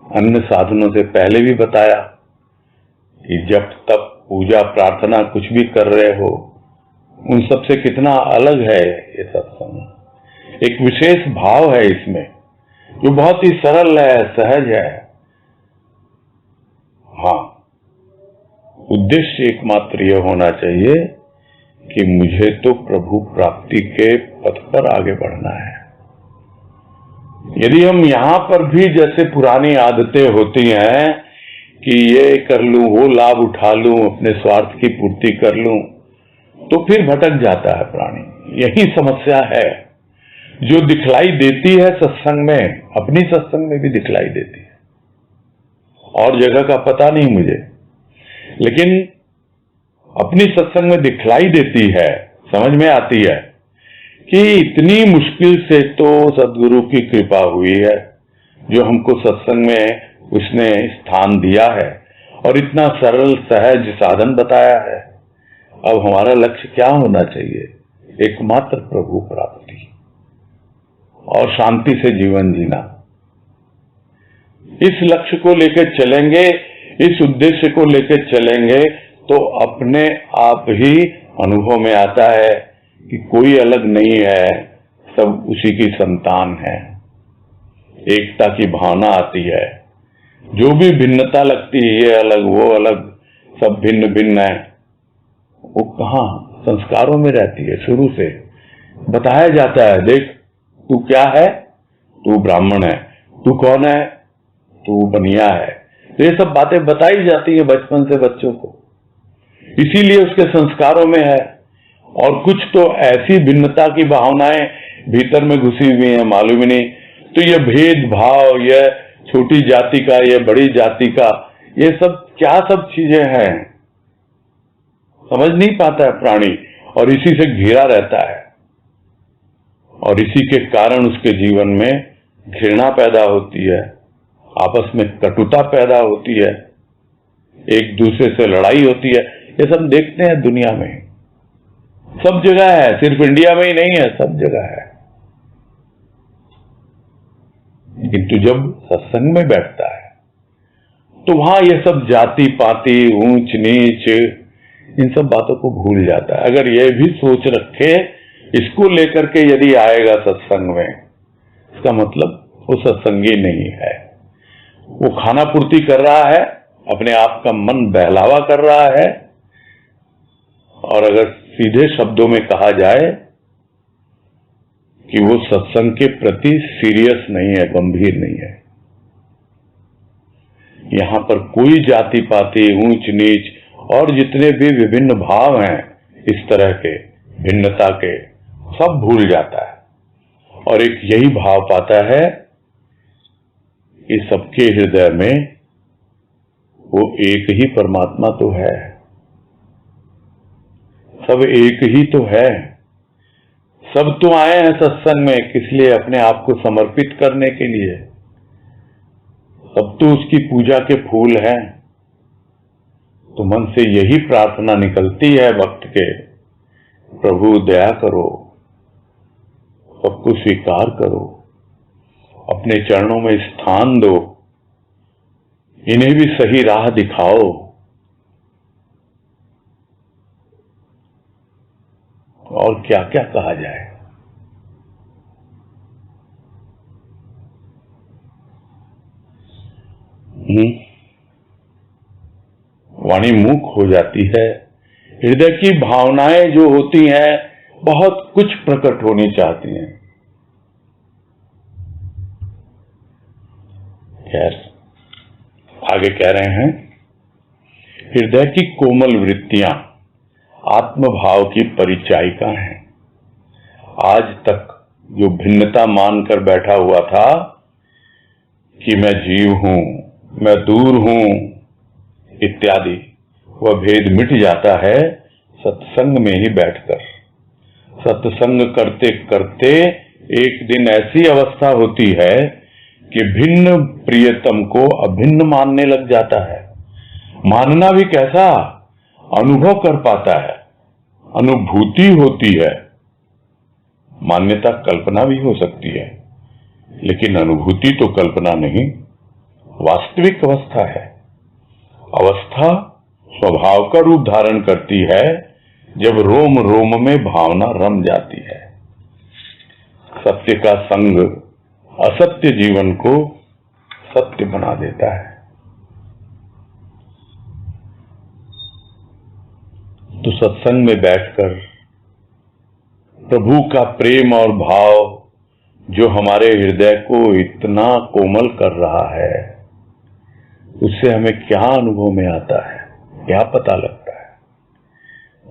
अन्य साधनों से पहले भी बताया कि जब तब पूजा प्रार्थना कुछ भी कर रहे हो, उन सब से कितना अलग है ये सत्संग। एक विशेष भाव है इसमें जो बहुत ही सरल है, सहज है। हाँ, उद्देश्य एकमात्र यह होना चाहिए कि मुझे तो प्रभु प्राप्ति के पथ पर आगे बढ़ना है। यदि हम यहां पर भी जैसे पुरानी आदतें होती हैं कि ये कर लूं, वो लाभ उठा लूं, अपने स्वार्थ की पूर्ति कर लूं, तो फिर भटक जाता है प्राणी। यही समस्या है जो दिखलाई देती है सत्संग में, अपनी सत्संग में भी दिखलाई देती है। और जगह का पता नहीं मुझे, लेकिन अपनी सत्संग में दिखलाई देती है, समझ में आती है कि इतनी मुश्किल से तो सदगुरु की कृपा हुई है जो हमको सत्संग में उसने स्थान दिया है और इतना सरल सहज साधन बताया है। अब हमारा लक्ष्य क्या होना चाहिए? एकमात्र प्रभु प्राप्ति और शांति से जीवन जीना। इस लक्ष्य को लेकर चलेंगे, इस उद्देश्य को लेकर चलेंगे तो अपने आप ही अनुभव में आता है कि कोई अलग नहीं है, सब उसी की संतान है। एकता की भावना आती है। जो भी भिन्नता लगती है, ये अलग वो अलग, सब भिन्न भिन्न है, वो कहाँ संस्कारों में रहती है। शुरू से बताया जाता है, देख तू क्या है, तू ब्राह्मण है, तू कौन है, तू बनिया है। ये सब बातें बताई जाती है बचपन से बच्चों को, इसीलिए उसके संस्कारों में है। और कुछ तो ऐसी भिन्नता की भावनाएं भीतर में घुसी हुई हैं, मालूम ही नहीं। तो ये भेदभाव, ये छोटी जाति का, ये बड़ी जाति का, ये सब क्या सब चीजें हैं, समझ नहीं पाता है प्राणी, और इसी से घिरा रहता है। और इसी के कारण उसके जीवन में घृणा पैदा होती है, आपस में कटुता पैदा होती है, एक दूसरे से लड़ाई होती है। ये सब देखते हैं दुनिया में, सब जगह है, सिर्फ इंडिया में ही नहीं है, सब जगह है। किंतु जब सत्संग में बैठता है तो वहां ये सब जाति पाति, ऊंच नीच, इन सब बातों को भूल जाता है। अगर ये भी सोच रखे, इसको लेकर के यदि आएगा सत्संग में, इसका मतलब वो सत्संगी नहीं है। वो खाना पूर्ति कर रहा है, अपने आप का मन बहलावा कर रहा है। और अगर सीधे शब्दों में कहा जाए कि वो सत्संग के प्रति सीरियस नहीं है, गंभीर नहीं है। यहां पर कोई जाति पाति, ऊंच नीच और जितने भी विभिन्न भाव हैं इस तरह के भिन्नता के, सब भूल जाता है और एक यही भाव पाता है कि सबके हृदय में वो एक ही परमात्मा तो है, सब एक ही तो है। सब तो आए हैं सत्संग में किस लिए? अपने आप को समर्पित करने के लिए। सब तो उसकी पूजा के फूल हैं। तो मन से यही प्रार्थना निकलती है भक्त के प्रभु दया करो, सबको स्वीकार करो, अपने चरणों में स्थान दो, इन्हें भी सही राह दिखाओ। और क्या क्या कहा जाए। वाणी मूक हो जाती है। हृदय की भावनाएं जो होती हैं बहुत कुछ प्रकट होनी चाहती हैं। खैर, आगे कह रहे हैं, हृदय की कोमल वृत्तियां आत्मभाव की परिचायिका हैं। आज तक जो भिन्नता मानकर बैठा हुआ था कि मैं जीव हूं, मैं दूर हूं इत्यादि, वह भेद मिट जाता है सत्संग में ही बैठकर। सत्संग करते करते एक दिन ऐसी अवस्था होती है कि भिन्न प्रियतम को अभिन्न मानने लग जाता है। मानना भी कैसा, अनुभव कर पाता है, अनुभूति होती है। मान्यता कल्पना भी हो सकती है, लेकिन अनुभूति तो कल्पना नहीं, वास्तविक अवस्था है। अवस्था स्वभाव का रूप धारण करती है जब रोम रोम में भावना रम जाती है। सत्य का संग असत्य जीवन को सत्य बना देता है। तो सत्संग में बैठकर प्रभु का प्रेम और भाव जो हमारे हृदय को इतना कोमल कर रहा है, उससे हमें क्या अनुभव में आता है, क्या पता लगता है,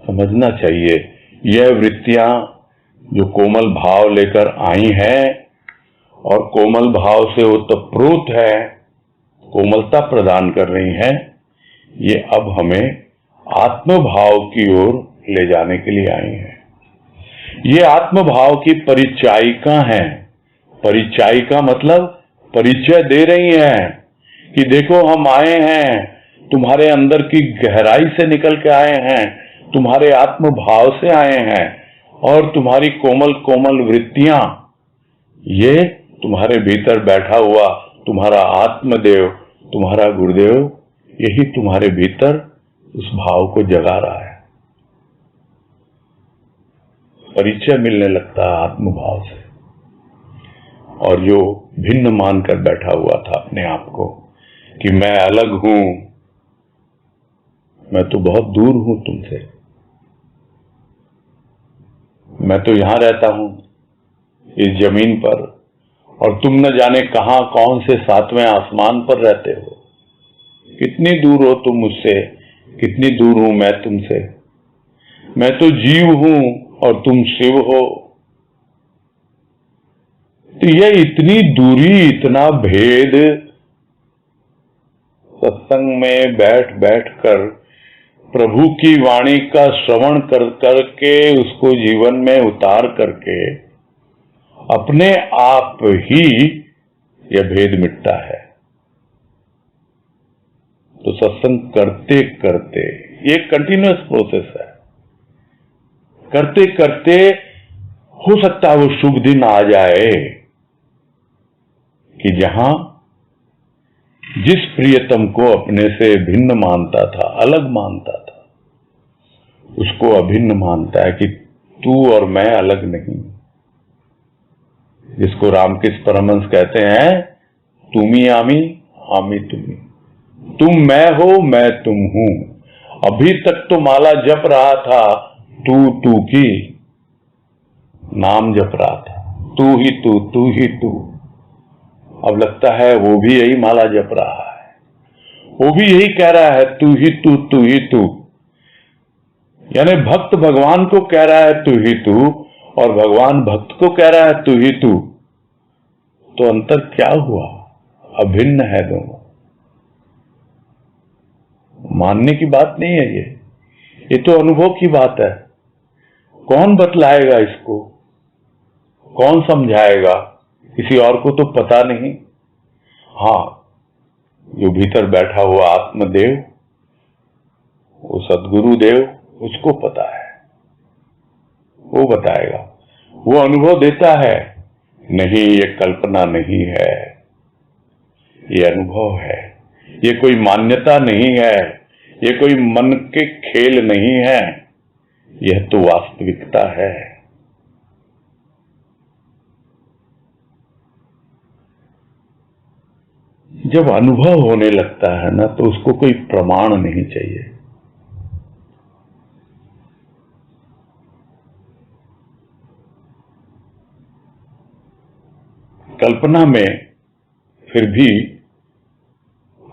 समझना चाहिए। यह वृत्तियां जो कोमल भाव लेकर आई हैं और कोमल भाव से ओतप्रोत है, कोमलता प्रदान कर रही हैं, ये अब हमें आत्मभाव की ओर ले जाने के लिए आई हैं। ये आत्मभाव की परिचायिका हैं। परिचायिका मतलब परिचय दे रही हैं कि देखो हम आए हैं, तुम्हारे अंदर की गहराई से निकल के आए हैं, तुम्हारे आत्मभाव से आए हैं, और तुम्हारी कोमल कोमल वृत्तियां, ये तुम्हारे भीतर बैठा हुआ तुम्हारा आत्मदेव, तुम्हारा गुरुदेव, यही तुम्हारे भीतर उस भाव को जगा रहा है। परिचय मिलने लगता है आत्मभाव से। और जो भिन्न मानकर बैठा हुआ था अपने आप को कि मैं अलग हूं, मैं तो बहुत दूर हूं तुमसे, मैं तो यहां रहता हूं इस जमीन पर, और तुम न जाने कहां कौन से 7वें आसमान पर रहते हो। कितनी दूर हो तुम मुझसे, कितनी दूर हूं मैं तुमसे। मैं तो जीव हूं और तुम शिव हो। तो यह इतनी दूरी, इतना भेद सत्संग में बैठ बैठ कर प्रभु की वाणी का श्रवण कर करके उसको जीवन में उतार करके अपने आप ही यह भेद मिटता है। तो सत्संग करते करते, ये कंटिन्यूअस प्रोसेस है, करते करते हो सकता है वो शुभ दिन आ जाए कि जहां जिस प्रियतम को अपने से भिन्न मानता था, अलग मानता था, उसको अभिन्न मानता है कि तू और मैं अलग नहीं। जिसको रामकृष्ण परमहंस कहते हैं, तुमी आमी आमी तुम्ही, तुम मैं हो मैं तुम हूं। अभी तक तो माला जप रहा था तू की, नाम जप रहा था तू ही तू। अब लगता है वो भी यही माला जप रहा है, वो भी यही कह रहा है तू ही तू। यानी भक्त भगवान को कह रहा है तू ही तू, और भगवान भक्त को कह रहा है तू ही तू। तो अंतर क्या हुआ? अभिन्न है दोनों। मानने की बात नहीं है ये तो अनुभव की बात है। कौन बतलाएगा इसको, कौन समझाएगा? किसी और को तो पता नहीं। हाँ, जो भीतर बैठा हुआ आत्मदेव, वो सदगुरु देव, उसको पता है। वो बताएगा। वो अनुभव देता है, नहीं ये कल्पना नहीं है, ये अनुभव है, ये कोई मान्यता नहीं है, ये कोई मन के खेल नहीं है, यह तो वास्तविकता है। जब अनुभव होने लगता है ना, तो उसको कोई प्रमाण नहीं चाहिए। कल्पना में फिर भी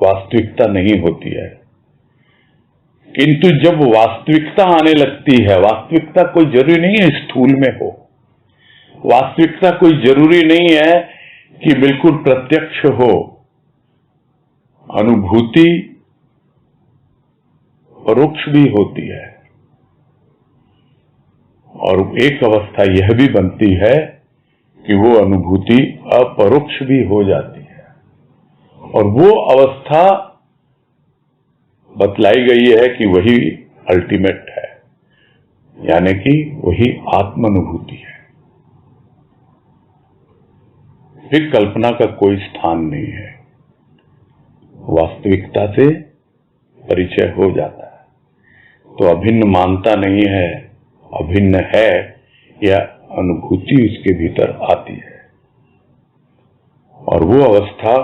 वास्तविकता नहीं होती है, किंतु जब वास्तविकता आने लगती है, वास्तविकता कोई जरूरी नहीं है स्थूल में हो, वास्तविकता कोई जरूरी नहीं है कि बिल्कुल प्रत्यक्ष हो। अनुभूति परोक्ष भी होती है, और एक अवस्था यह भी बनती है कि वो अनुभूति अपरोक्ष भी हो जाती है, और वो अवस्था बतलाई गई है कि वही अल्टीमेट है, यानी कि वही आत्मानुभूति है। फिर कल्पना का कोई स्थान नहीं है, वास्तविकता से परिचय हो जाता है। तो अभिन्न मानता नहीं है, अभिन्न है, या अनुभूति उसके भीतर आती है, और वो अवस्था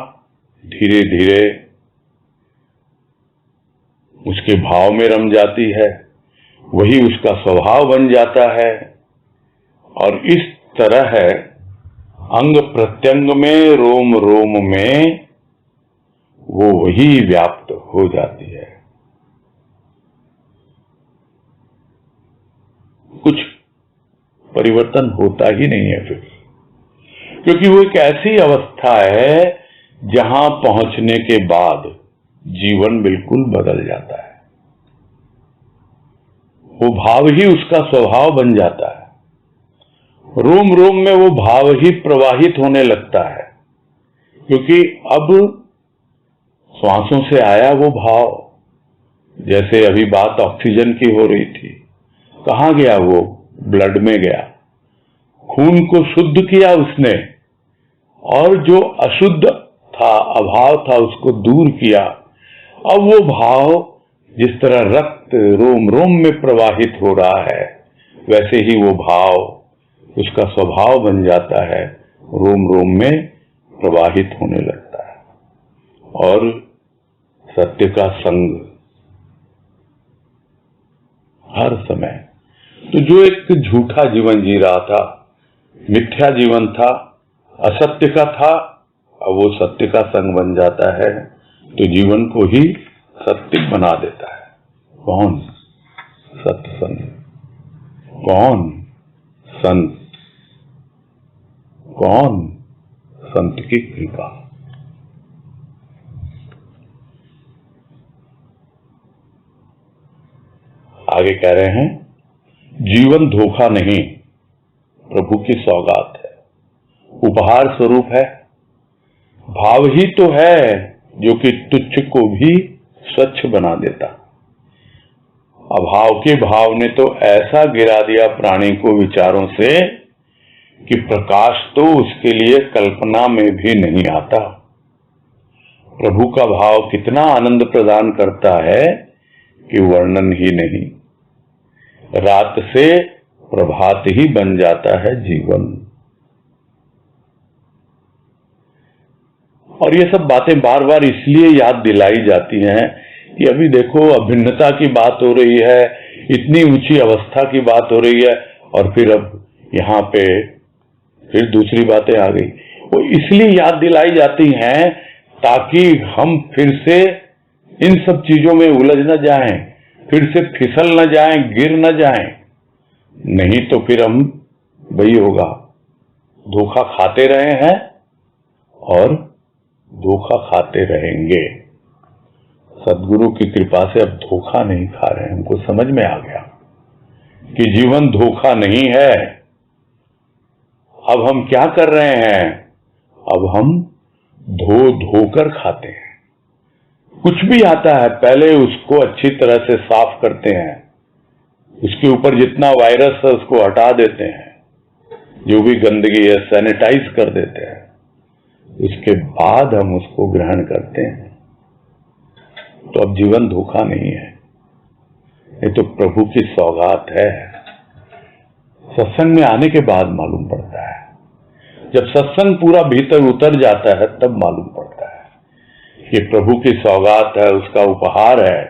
धीरे धीरे उसके भाव में रम जाती है, वही उसका स्वभाव बन जाता है, और इस तरह है अंग प्रत्यंग में, रोम रोम में वो वही व्याप्त हो जाती है। कुछ परिवर्तन होता ही नहीं है फिर, क्योंकि वो एक ऐसी अवस्था है जहां पहुंचने के बाद जीवन बिल्कुल बदल जाता है। वो भाव ही उसका स्वभाव बन जाता है। रोम रोम में वो भाव ही प्रवाहित होने लगता है, क्योंकि अब श्वासों से आया वो भाव। जैसे अभी बात ऑक्सीजन की हो रही थी, कहां गया वो? ब्लड में गया, खून को शुद्ध किया उसने, और जो अशुद्ध था, अभाव था, उसको दूर किया। अब वो भाव जिस तरह रक्त रोम रोम में प्रवाहित हो रहा है, वैसे ही वो भाव उसका स्वभाव बन जाता है, रोम रोम में प्रवाहित होने लगता है। और सत्य का संग हर समय, तो जो एक झूठा जीवन जी रहा था, मिथ्या जीवन था, असत्य का था, अब वो सत्य का संग बन जाता है, तो जीवन को ही सत्य बना देता है। कौन? सत्संग। कौन? संत। कौन? संत की कृपा। आगे कह रहे हैं, जीवन धोखा नहीं, प्रभु की सौगात है, उपहार स्वरूप है। भाव ही तो है जो कि तुच्छ को भी स्वच्छ बना देता। अभाव के भाव ने तो ऐसा गिरा दिया प्राणी को विचारों से कि प्रकाश तो उसके लिए कल्पना में भी नहीं आता। प्रभु का भाव कितना आनंद प्रदान करता है कि वर्णन ही नहीं। रात से प्रभात ही बन जाता है जीवन। और ये सब बातें बार बार इसलिए याद दिलाई जाती हैं कि अभी देखो अभिन्नता की बात हो रही है, इतनी ऊंची अवस्था की बात हो रही है, और फिर अब यहाँ पे फिर दूसरी बातें आ गई। वो इसलिए याद दिलाई जाती हैं ताकि हम फिर से इन सब चीजों में उलझ न जाएं, फिर से फिसल न जाएं, गिर न जाएं। नहीं तो फिर हम वही होगा, धोखा खाते रहे हैं और धोखा खाते रहेंगे। सदगुरु की कृपा से अब धोखा नहीं खा रहे हैं। हमको समझ में आ गया कि जीवन धोखा नहीं है। अब हम क्या कर रहे हैं? अब हम धोकर खाते हैं। कुछ भी आता है पहले उसको अच्छी तरह से साफ करते हैं, उसके ऊपर जितना वायरस है उसको हटा देते हैं, जो भी गंदगी है सैनिटाइज कर देते हैं, उसके बाद हम उसको ग्रहण करते हैं। तो अब जीवन धोखा नहीं है, ये तो प्रभु की सौगात है। सत्संग में आने के बाद मालूम पड़ता है, जब सत्संग पूरा भीतर उतर जाता है तब मालूम पड़ता है कि प्रभु की सौगात है, उसका उपहार है।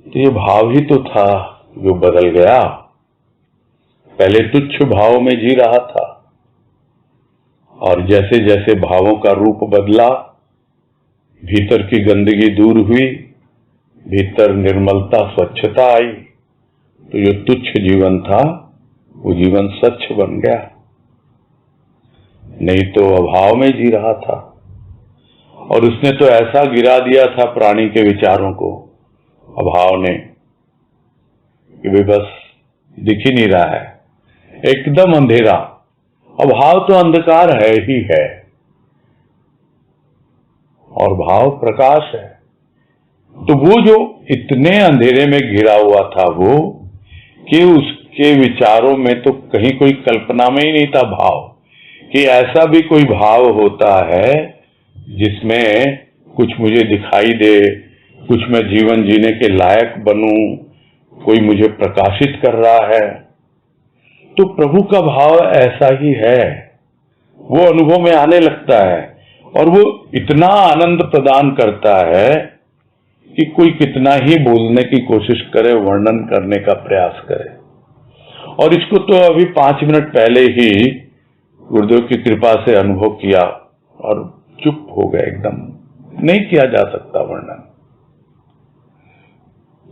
तो ये भाव ही तो था जो बदल गया। पहले तुच्छ भाव में जी रहा था, और जैसे जैसे भावों का रूप बदला, भीतर की गंदगी दूर हुई, भीतर निर्मलता स्वच्छता आई, तो जो तुच्छ जीवन था वो जीवन स्वच्छ बन गया। नहीं तो अभाव में जी रहा था, और उसने तो ऐसा गिरा दिया था प्राणी के विचारों को अभाव ने कि वे बस दिख ही नहीं रहा है, एकदम अंधेरा। अभाव तो अंधकार है ही है, और भाव प्रकाश है। तो वो जो इतने अंधेरे में घिरा हुआ था वो, कि उसके विचारों में तो कहीं कोई कल्पना में ही नहीं था भाव, कि ऐसा भी कोई भाव होता है जिसमें कुछ मुझे दिखाई दे, कुछ मैं जीवन जीने के लायक बनूं, कोई मुझे प्रकाशित कर रहा है। तो प्रभु का भाव ऐसा ही है, वो अनुभव में आने लगता है, और वो इतना आनंद प्रदान करता है कि कोई कितना ही बोलने की कोशिश करे, वर्णन करने का प्रयास करे। और इसको तो अभी 5 मिनट पहले ही गुरुदेव की कृपा से अनुभव किया, और चुप हो गए एकदम, नहीं किया जा सकता वर्णन,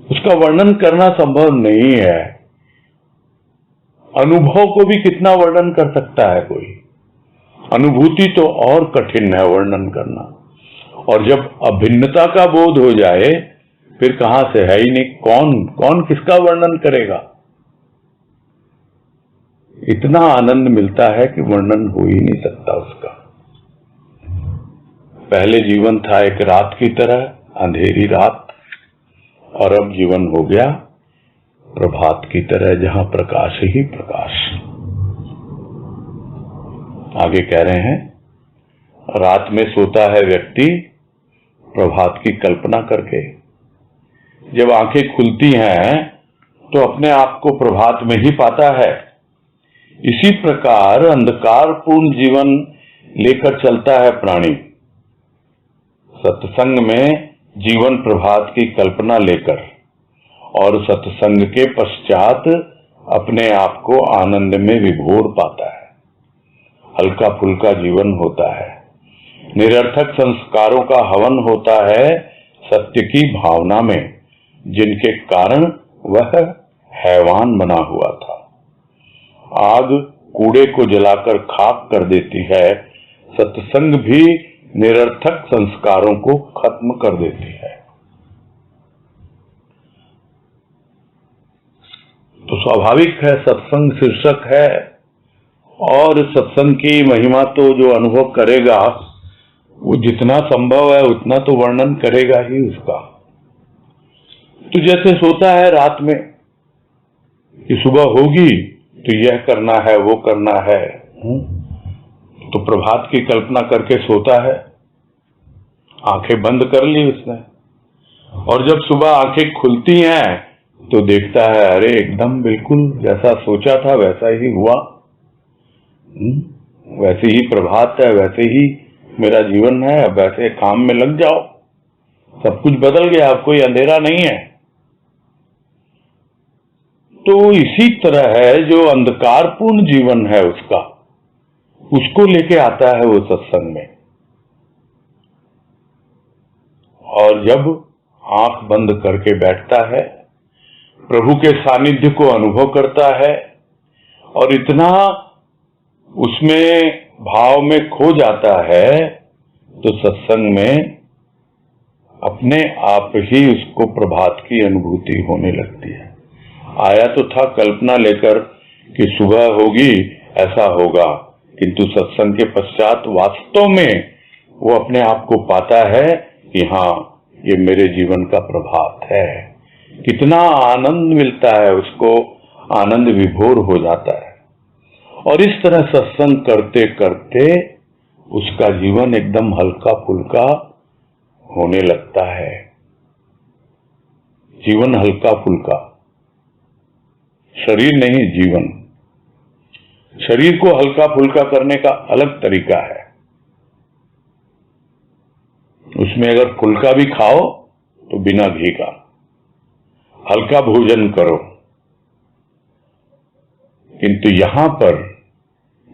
उसका वर्णन करना संभव नहीं है। अनुभव को भी कितना वर्णन कर सकता है कोई, अनुभूति तो और कठिन है वर्णन करना। और जब अभिन्नता का बोध हो जाए फिर कहां से, है ही नहीं, कौन किसका वर्णन करेगा। इतना आनंद मिलता है कि वर्णन हो ही नहीं सकता उसका। पहले जीवन था एक रात की तरह, अंधेरी रात, और अब जीवन हो गया प्रभात की तरह, जहां प्रकाश ही प्रकाश। आगे कह रहे हैं, रात में सोता है व्यक्ति प्रभात की कल्पना करके, जब आंखें खुलती हैं तो अपने आप को प्रभात में ही पाता है। इसी प्रकार अंधकारपूर्ण जीवन लेकर चलता है प्राणी, सत्संग में जीवन प्रभात की कल्पना लेकर, और सत्संग के पश्चात अपने आप को आनंद में विभोर पाता है। हल्का फुल्का जीवन होता है, निरर्थक संस्कारों का हवन होता है सत्य की भावना में, जिनके कारण वह हैवान बना हुआ था। आग कूड़े को जलाकर खाक कर देती है, सत्संग भी निरर्थक संस्कारों को खत्म कर देती है। तो स्वाभाविक है, सत्संग शीर्षक है, और सत्संग की महिमा तो जो अनुभव करेगा वो जितना संभव है उतना तो वर्णन करेगा ही उसका। तो जैसे सोता है रात में कि सुबह होगी तो यह करना है वो करना है, तो प्रभात की कल्पना करके सोता है, आंखें बंद कर ली उसने, और जब सुबह आंखें खुलती हैं तो देखता है अरे एकदम बिल्कुल जैसा सोचा था वैसा ही हुआ, वैसे ही प्रभात है, वैसे ही मेरा जीवन है, अब वैसे काम में लग जाओ, सब कुछ बदल गया, अब कोई अंधेरा नहीं है। तो इसी तरह है जो अंधकारपूर्ण जीवन है उसका, उसको लेके आता है वो सत्संग में, और जब आंख बंद करके बैठता है, प्रभु के सानिध्य को अनुभव करता है, और इतना उसमें भाव में खो जाता है, तो सत्संग में अपने आप ही उसको प्रभात की अनुभूति होने लगती है। आया तो था कल्पना लेकर कि सुबह होगी ऐसा होगा, किंतु सत्संग के पश्चात वास्तव में वो अपने आप को पाता है कि हाँ ये मेरे जीवन का प्रभात है, कितना आनंद मिलता है, उसको आनंद विभोर हो जाता है। और इस तरह सत्संग करते करते उसका जीवन एकदम हल्का फुल्का होने लगता है। जीवन हल्का फुल्का, शरीर नहीं जीवन। शरीर को हल्का फुल्का करने का अलग तरीका है। उसमें अगर फुल्का भी खाओ तो बिना घी का, हल्का भोजन करो। किंतु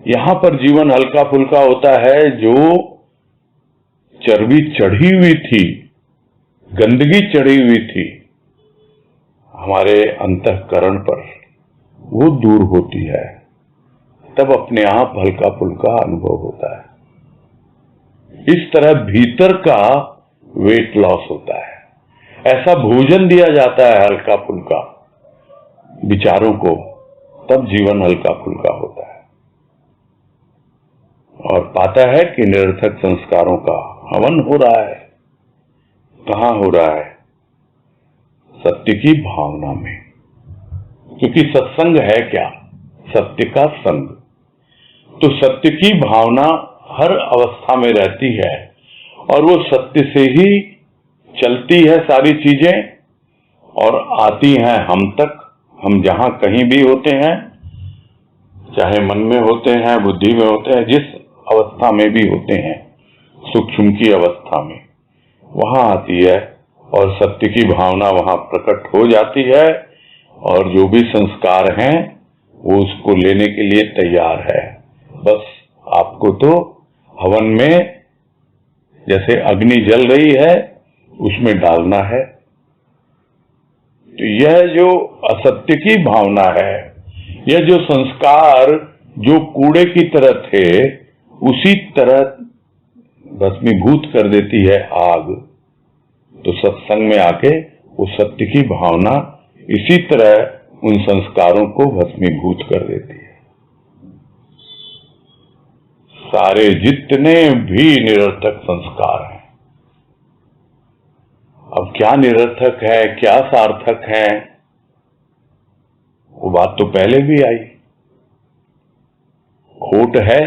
यहां पर जीवन हल्का फुल्का होता है। जो चर्बी चढ़ी हुई थी, गंदगी चढ़ी हुई थी हमारे अंतःकरण पर, वो दूर होती है। तब अपने आप हल्का फुल्का अनुभव होता है। इस तरह भीतर का वेट लॉस होता है। ऐसा भोजन दिया जाता है हल्का फुल्का विचारों को, तब जीवन हल्का फुल्का होता है। और पाता है कि निरर्थक संस्कारों का हवन हो रहा है। कहां हो रहा है? सत्य की भावना में। क्योंकि सत्संग है क्या? सत्य का संग। तो सत्य की भावना हर अवस्था में रहती है और वो सत्य से ही चलती है सारी चीजें और आती हैं हम तक। हम जहां कहीं भी होते हैं, चाहे मन में होते हैं, बुद्धि में होते हैं, जिस अवस्था में भी होते हैं, सूक्ष्म की अवस्था में, वहां आती है और सत्य की भावना वहां प्रकट हो जाती है। और जो भी संस्कार हैं वो उसको लेने के लिए तैयार है। बस आपको तो हवन में जैसे अग्नि जल रही है उसमें डालना है। तो यह जो असत्य की भावना है, यह जो संस्कार जो कूड़े की तरह थे, उसी तरह भस्मीभूत कर देती है आग। तो सत्संग में आके वो सत्य की भावना इसी तरह उन संस्कारों को भस्मीभूत कर देती है। सारे जितने भी निरर्थक संस्कार हैं, अब क्या निरर्थक है, क्या सार्थक है, वो बात तो पहले भी आई। खोट है,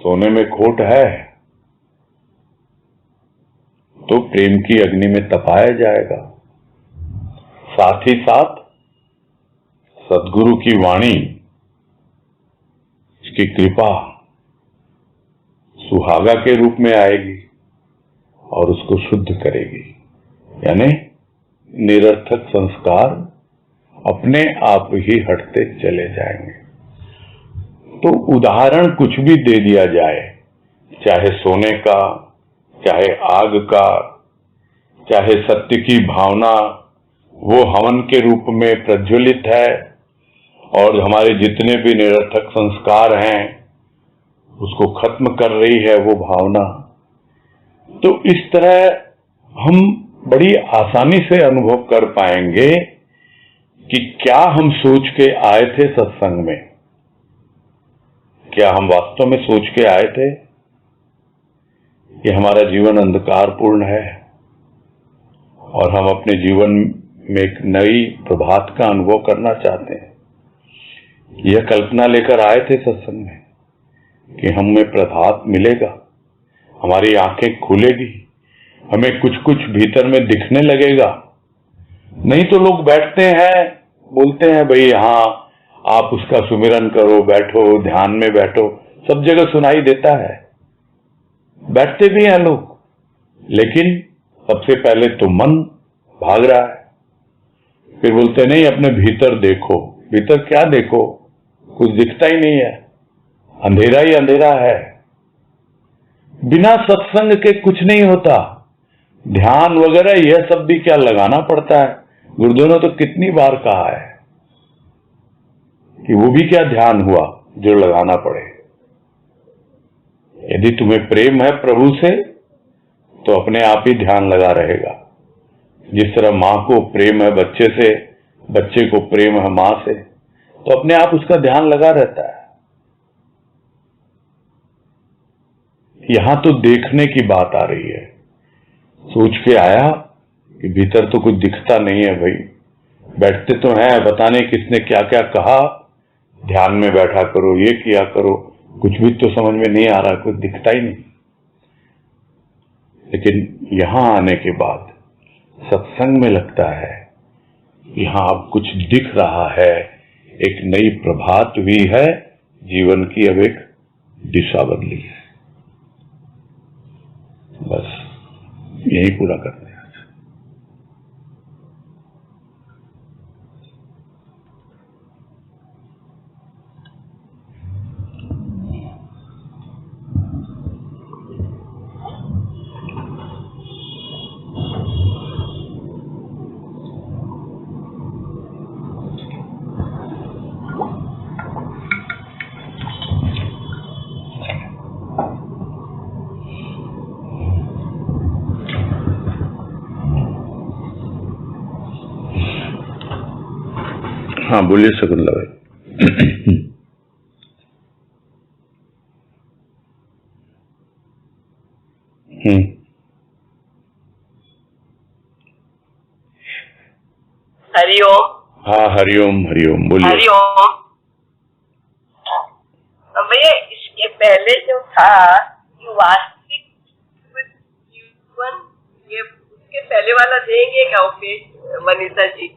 सोने में खोट है तो प्रेम की अग्नि में तपाया जाएगा। साथ ही साथ सद्गुरु की वाणी, उसकी कृपा सुहागा के रूप में आएगी और उसको शुद्ध करेगी। यानी निरर्थक संस्कार अपने आप ही हटते चले जाएंगे। तो उदाहरण कुछ भी दे दिया जाए, चाहे सोने का, चाहे आग का, चाहे सत्य की भावना, वो हवन के रूप में प्रज्वलित है और हमारे जितने भी निरर्थक संस्कार हैं उसको खत्म कर रही है वो भावना। तो इस तरह हम बड़ी आसानी से अनुभव कर पाएंगे कि क्या हम सोच के आए थे सत्संग में, क्या हम वास्तव में सोच के आए थे कि हमारा जीवन अंधकारपूर्ण है और हम अपने जीवन में एक नई प्रभात का अनुभव करना चाहते हैं। यह कल्पना लेकर आए थे सत्संग में कि हमें प्रभात मिलेगा, हमारी आंखें खुलेगी, हमें कुछ कुछ भीतर में दिखने लगेगा। नहीं तो लोग बैठते हैं, बोलते हैं भाई हाँ आप उसका सुमिरन करो, बैठो ध्यान में बैठो, सब जगह सुनाई देता है, बैठते भी हैं लोग, लेकिन सबसे पहले तो मन भाग रहा है। फिर बोलते नहीं अपने भीतर देखो। भीतर क्या देखो? कुछ दिखता ही नहीं है, अंधेरा ही अंधेरा है। बिना सत्संग के कुछ नहीं होता। ध्यान वगैरह यह सब भी क्या लगाना पड़ता है? गुरुदेव ने तो कितनी बार कहा है कि वो भी क्या ध्यान हुआ जो लगाना पड़े। यदि तुम्हें प्रेम है प्रभु से तो अपने आप ही ध्यान लगा रहेगा। जिस तरह मां को प्रेम है बच्चे से, बच्चे को प्रेम है मां से, तो अपने आप उसका ध्यान लगा रहता है। यहां तो देखने की बात आ रही है। सोच के आया कि भीतर तो कुछ दिखता नहीं है भाई, बैठते तो हैं, बताने किसने क्या क्या कहा, ध्यान में बैठा करो, ये किया करो, कुछ भी तो समझ में नहीं आ रहा, कुछ दिखता ही नहीं। लेकिन यहां आने के बाद सत्संग में लगता है कि हाँ अब कुछ दिख रहा है, एक नई प्रभात हुई है, जीवन की अब एक दिशा बदली है। बस यही पूरा करते हैं। हाँ बोलिए शकुंतला भाई। हरिओम। हाँ हरिओम हरिओम, बोलिए। हरिओम भैया, इसके पहले जो था वास्तविक जीवन, ये उसके पहले वाला देंगे क्या? ओके वनिता जी।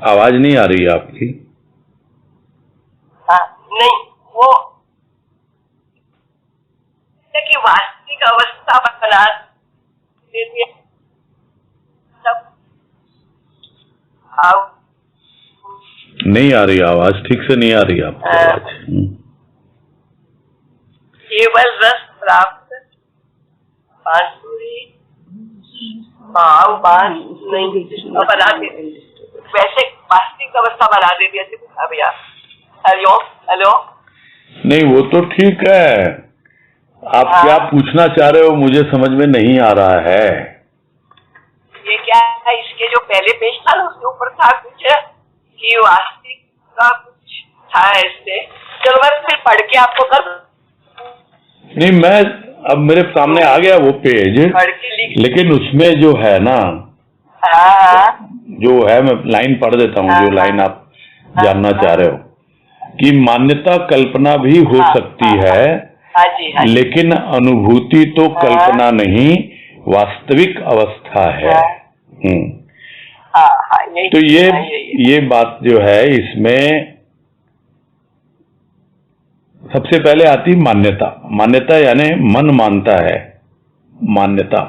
आवाज नहीं आ रही है आपकी। हाँ नहीं, वो कि वास्तविक अवस्था बना देती है सब। नहीं आ रही आवाज, ठीक से नहीं आ रही आपकी आवाज। केवल रस प्राप्त बांसुरी भाव बांस नहीं बना देती, वैसे वास्तविक अवस्था बना देती है भैया। हरिओम। हेलो। नहीं वो तो ठीक है, आप क्या पूछना चाह रहे हो मुझे समझ में नहीं आ रहा है। ये क्या है, इसके जो पहले पेज था ना उसके ऊपर था कुछ कि वास्तविक का कुछ था इससे। चलो मैं फिर पढ़ के आपको कर। नहीं मैं अब मेरे सामने आ गया वो पेज, पढ़ के लिख, लेकिन उसमें जो है ना, जो है मैं लाइन पढ़ देता हूँ, जो लाइन आप जानना चाह रहे हो कि मान्यता कल्पना भी हो सकती है, लेकिन अनुभूति तो कल्पना नहीं, वास्तविक अवस्था है। तो ये बात जो है, इसमें सबसे पहले आती मान्यता। मान्यता यानी मन मानता है, मान्यता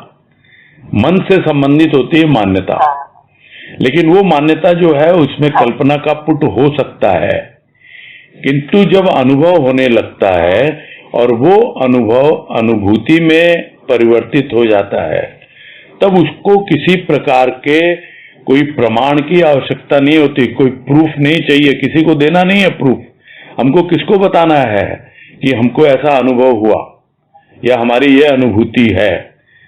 मन से संबंधित होती है मान्यता। लेकिन वो मान्यता जो है उसमें कल्पना का पुट हो सकता है, किंतु जब अनुभव होने लगता है और वो अनुभव अनुभूति में परिवर्तित हो जाता है, तब उसको किसी प्रकार के कोई प्रमाण की आवश्यकता नहीं होती, कोई प्रूफ नहीं चाहिए, किसी को देना नहीं है प्रूफ। हमको किसको बताना है कि हमको ऐसा अनुभव हुआ या हमारी ये अनुभूति है,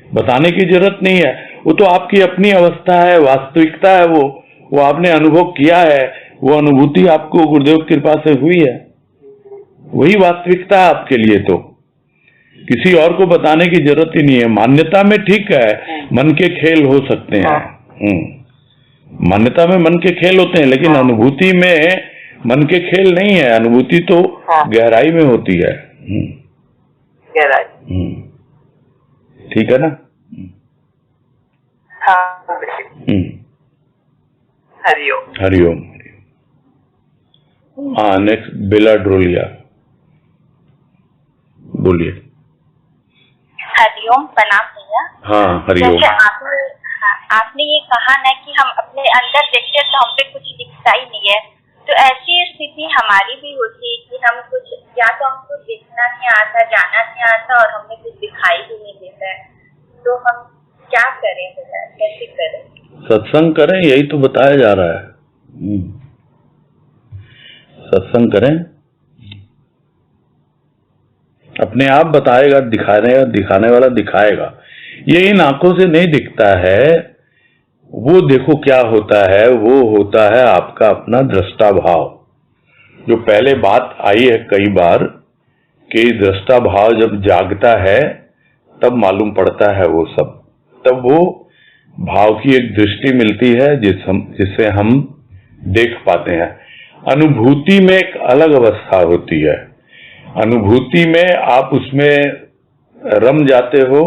बताने की जरूरत नहीं है। वो तो आपकी अपनी अवस्था है, वास्तविकता है, वो आपने अनुभव किया है, वो अनुभूति आपको गुरुदेव की कृपा से हुई है, वही वास्तविकता है आपके लिए। तो किसी और को बताने की जरूरत ही नहीं है। मान्यता में ठीक है मन के खेल हो सकते हैं, मान्यता में मन के खेल होते हैं, लेकिन अनुभूति में मन के खेल नहीं है। अनुभूति तो गहराई में होती है। गहराई, ठीक है ना। हरिओम। हरिओम। हाँ नेक्स्ट बेला ड्रोलिया, बोलिए। हरिओम, प्रणाम भैया। हाँ हरिओम। आपने ये कहा ना कि हम अपने अंदर देखते तो हम पे कुछ दिखता ही नहीं है, तो ऐसी स्थिति हमारी भी होती है कि हम कुछ, या तो हमको देखना नहीं आता, जाना नहीं आता और हमें कुछ दिखाई भी नहीं देता है, तो हम क्या करें भैया, कैसे करें? सत्संग करें, यही तो बताया जा रहा है। सत्संग करें, अपने आप बताएगा, दिखाने वाला दिखाएगा। ये इन आंखों से नहीं दिखता है, वो देखो क्या होता है, वो होता है आपका अपना दृष्टा भाव। जो पहले बात आई है कई बार कि दृष्टा भाव जब जागता है तब मालूम पड़ता है वो सब, तब वो भाव की एक दृष्टि मिलती है जिससे हम देख पाते हैं। अनुभूति में एक अलग अवस्था होती है। अनुभूति में आप उसमें रम जाते हो,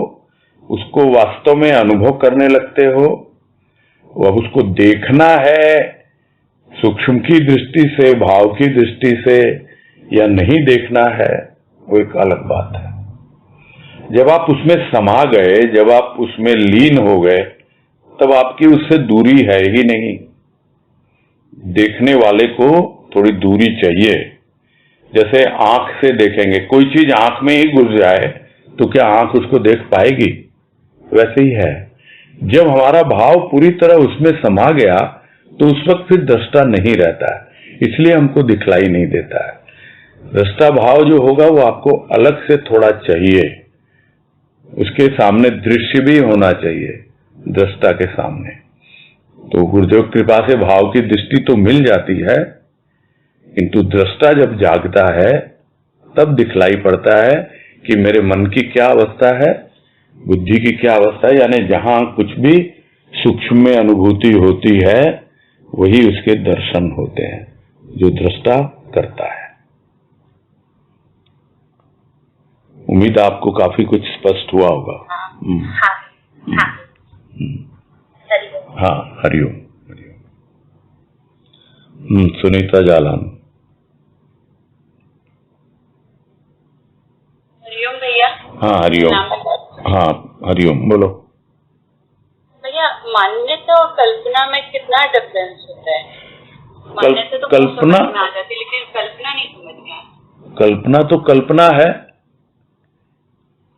उसको वास्तव में अनुभव करने लगते हो। अब उसको देखना है सूक्ष्म की दृष्टि से, भाव की दृष्टि से, या नहीं देखना है, वो एक अलग बात है। जब आप उसमें समा गए, जब आप उसमें लीन हो गए, तब आपकी उससे दूरी है ही नहीं। देखने वाले को थोड़ी दूरी चाहिए। जैसे आंख से देखेंगे, कोई चीज आंख में ही घुस जाए तो क्या आंख उसको देख पाएगी? वैसे ही है, जब हमारा भाव पूरी तरह उसमें समा गया तो उस वक्त फिर दृष्टा नहीं रहता है, इसलिए हमको दिखलाई नहीं देता है। दृष्टा भाव जो होगा वो आपको अलग से थोड़ा चाहिए, उसके सामने दृश्य भी होना चाहिए दृष्टा के सामने। तो गुरुदेव कृपा से भाव की दृष्टि तो मिल जाती है, किंतु दृष्टा जब जागता है तब दिखलाई पड़ता है कि मेरे मन की क्या अवस्था है, बुद्धि की क्या अवस्था है। यानी जहां कुछ भी सूक्ष्म में अनुभूति होती है वही उसके दर्शन होते हैं जो दृष्टा करता है। उम्मीद आपको काफी कुछ स्पष्ट हुआ होगा। हाँ, हरिओम हरिओम। सुनीता जालान। हरिओम भैया। हाँ हरिओम। हाँ हरिओम, बोलो भैया। मान्यता और कल्पना में कितना डिफरेंस होता है? मान्यता तो कल्पना समझ में आ जाती, लेकिन कल्पना नहीं समझ में आती। कल्पना तो कल्पना है।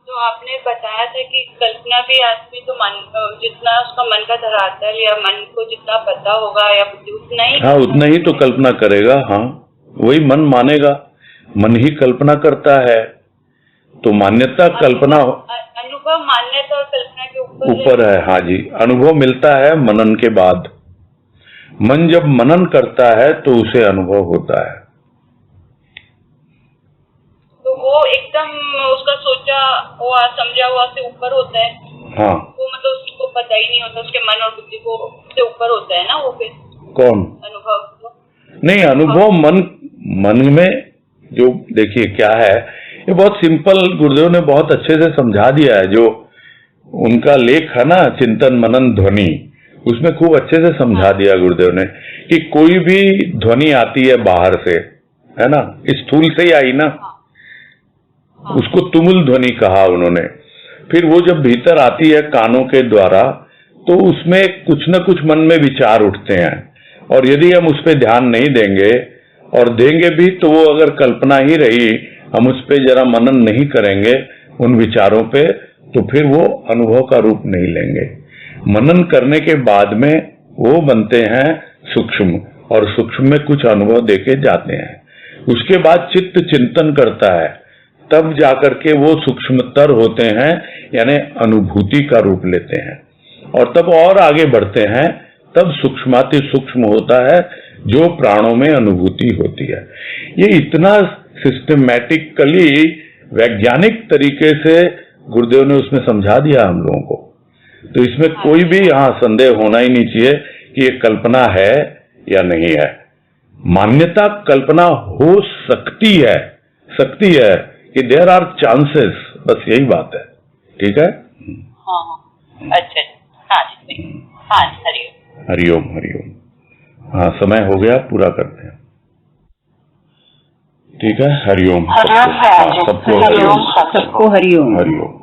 तो आपने बताया था कि कल्पना भी आदमी तो मन, जितना उसका मन का धरातल या मन को जितना पता होगा या उतना ही, हाँ उतना ही तो कल्पना करेगा। हाँ वही मन मानेगा, मन ही कल्पना करता है। तो मान्यता कल्पना अनुभव मान्यता और कल्पना के ऊपर है। हाँ जी, अनुभव मिलता है मनन के बाद। मन जब मनन करता है तो उसे अनुभव होता है। तो वो एकदम उसका सोचा हुआ समझा हुआ से ऊपर होता है। हाँ, वो मतलब उसको पता ही नहीं होता, उसके मन और बुद्धि को से ऊपर होता है ना वो फिर। कौन? अनुभव नहीं, अनुभव मन में जो, देखिए क्या है, ये बहुत सिंपल गुरुदेव ने बहुत अच्छे से समझा दिया है। जो उनका लेख है ना, चिंतन मनन ध्वनि, उसमें खूब अच्छे से समझा दिया गुरुदेव ने कि कोई भी ध्वनि आती है बाहर से, है ना, स्थूल से ही आई ना, उसको तुमुल ध्वनि कहा उन्होंने। फिर वो जब भीतर आती है कानों के द्वारा तो उसमें कुछ न कुछ मन में विचार उठते हैं, और यदि हम उस पर ध्यान नहीं देंगे, और देंगे भी तो वो अगर कल्पना ही रही, हम उस पर जरा मनन नहीं करेंगे उन विचारों पे, तो फिर वो अनुभव का रूप नहीं लेंगे। मनन करने के बाद में वो बनते हैं सूक्ष्म, और सूक्ष्म में कुछ अनुभव देके जाते हैं। उसके बाद चित्त चिंतन करता है, तब जाकर के वो सूक्ष्मतर होते हैं, यानी अनुभूति का रूप लेते हैं, और तब और आगे बढ़ते हैं, तब सूक्ष्माति सूक्ष्म होता है जो प्राणों में अनुभूति होती है। ये इतना सिस्टमैटिकली वैज्ञानिक तरीके से गुरुदेव ने उसमें समझा दिया हम लोगों को। तो इसमें कोई भी यहाँ संदेह होना ही नहीं चाहिए कि ये कल्पना है या नहीं है। मान्यता कल्पना हो सकती है कि देयर आर चांसेस, बस यही बात है। ठीक है। हाँ, अच्छा, हाँ जी, हाँ जी, हरिओम हरिओम हरिओम। हाँ, समय हो गया, पूरा करते हैं। ठीक है, हरिओम। सबको हरिओम। हरिओम।